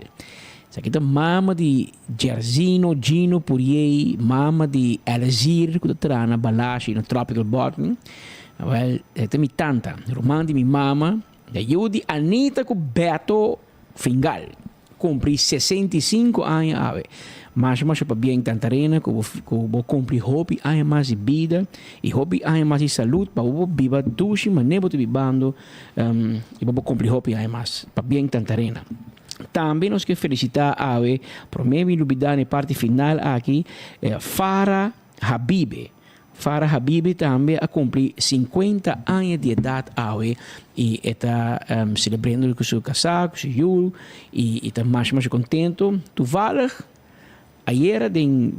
Essa aqui tá mama de Gersino, Gino Puriei. Mama de Elazir, que tá na Balashi, no Tropical Bottom. Well, esta é minha tanta. Romã de minha mama. Da eu de Anita com Beto Fingal. Cumpri 65 anos, ave. Mas para bem tanta arena, que vou cumprir hobby, anos mais de vida, e hobby, anos mais de saúde, para vou viver duche, mas nem vou vivendo, e vou cumprir hobby, anos mais, para bem tanta arena. Também nós queremos felicitar a ave, para mim, na parte final aqui, Farah Habibe. Farah Habibi também a cumprir 50 anos de idade e está celebrando com seu casaco, com seu jul, e está mais contente. Tu vale ayer den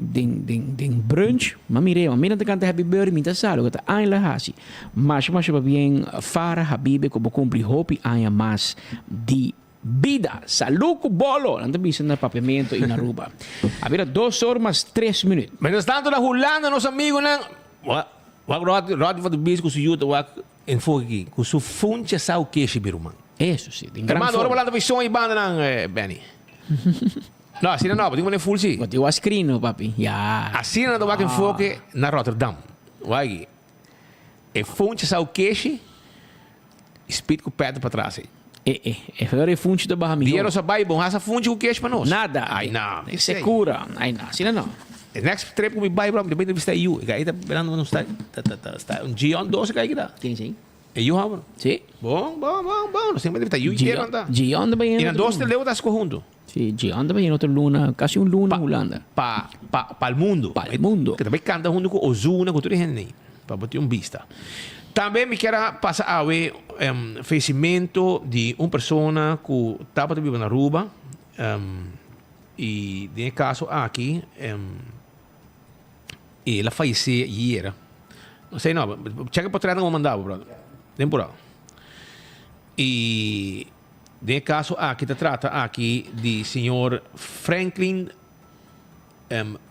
brunch, mas mire, não te canta happy birthday, minta salo, que está aí lá hasi. Mas bem Farah Habibi como cumprir hopi anos mais de vida. Salud com bolo. Não tem visto no papiamento e na ruba. Havia 2 horas mais 3 minutos. Mas tanto na Holanda, nos amigos não. Rod van de Bees com o Juta, em fogo aqui, com o funche sao queixe, birman. Isso sim. Mano, agora lá da visão e banda não, Benny. Não, assim não, tem uma full sim. Mas eu ascrino, papi. Ya. Assim não, vai em fogo na Rotterdam. Vai. E funche sao queixe, speed com o pé para trás. É fora funche da barra minha. Dinheiro só vai bom, essa funche com queixe para nós. Nada. Ai não. Isso é cura. Ai não. Assim não. Next trip com me vai para depois de vista you. Aí tá esperando não está Gion 12 que aí dá. Sim, sim. E you have? Sim. Bom. Não sei mais de you inteiro anda. Gion também. E na 12 leu das correndo. Sim, Gion também outra luna, quase luna Holanda. Pa o mundo. Para o mundo. Que também canta junto com Ozuna, com tudo gente. Para botar vista. Também me quero passar a ver falecimento de uma pessoa que estava vivendo na Aruba. E nesse caso aqui, ela faleceu ayer. Não sei não. Checa para trás não mandava, brother. Temporal. E de caso aqui te trata aqui de senhor Franklin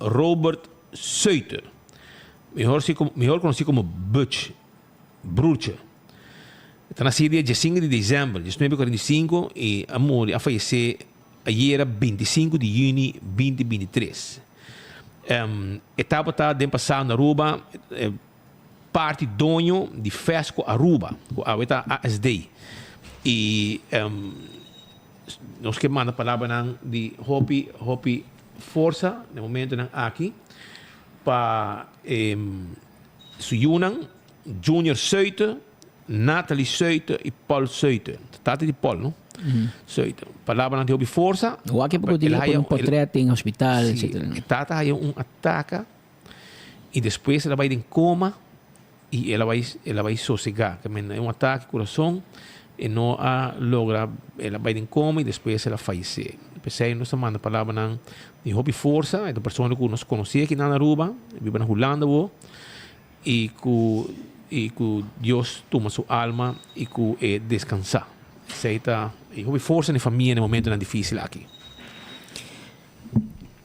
Robert Suiter. Melhor conhecido como Butch. Bruce. Está nascido dia 5 de dezembro de 1945 e a falecer ayer 25 de junho de 2023. Etapa está de passar na Aruba, parte dono de Fesco Aruba, a ASD. E nós que manda a palavra de Hopi Força, no momento aqui, para Suyunan, Junior Suiter, Natalie Suiter e Paul Suiter. Trata de Paul, não? Suiter. Palavra de Hopi Força. O que pouco dia por portreto em hospital, etc. Tata hay ataque e depois ela vai em coma e ela vai sossegar. É ataque coração e não logra, ela vai em coma e depois ela falece. Depois aí nós manda a palavra de Hopi Força, é uma pessoa que nós conhecia aqui na Aruba, vive na Holanda, e que Deus toma sua alma e que descansar. Seita e Hopi Força na família no momento difícil aqui.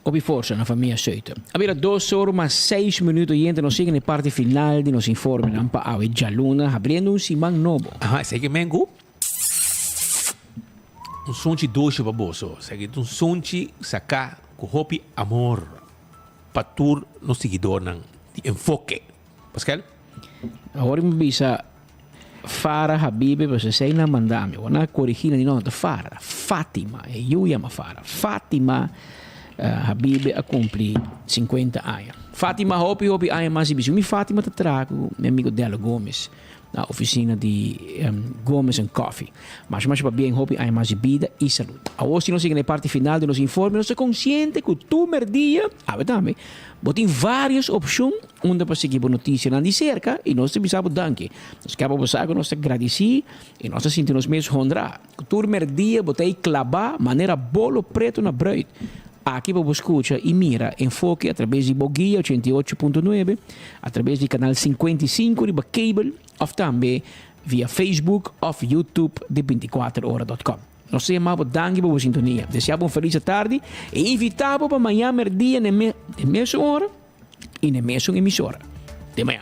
Hopi Força na família Suiter. Abbiamo 2 horas mais 6 minutos e nós chegamos na parte final de nos informe para a Jaluna, abrindo simang novo. Sei que mengo sonte doce baboso, sei que sonte sacar com Hopi amor para tur no seguidor de enfoque. Pascal? Agora me bisa Farah Habibi, você sei na mandame, na corrigina de nota Farah, Fátima, eu chamo Farah. Fátima Habibi a cumprir 50 anos. Fátima Hopi anos mais bicho. Mi Fátima te trago meu amigo dela Gomes na oficina de Gomes and Coffee. Mas para bem Hopi anos mais vida e saúde. Hoje nós chegamos na parte final de nos informes, nós somos conscientes que tu merdia, também, botem várias opções onde para seguir a notícia na de cerca e nós precisamos danke. Nós queremos passar que nós agradecer e nós sentimos mesmo honrar. Tu merdia, botei clavar maneira bolo preto na bread. Aqui você escuta e mira enfoque através de Boguia 88.9, através do canal 55 de cable, ou também via Facebook ou YouTube de 24horas.com. Nós chamamos danke por sintonia. Desejamos feliz tarde e invitamos para amanhã, dia, na mesma hora e na mesma emissora. De manhã.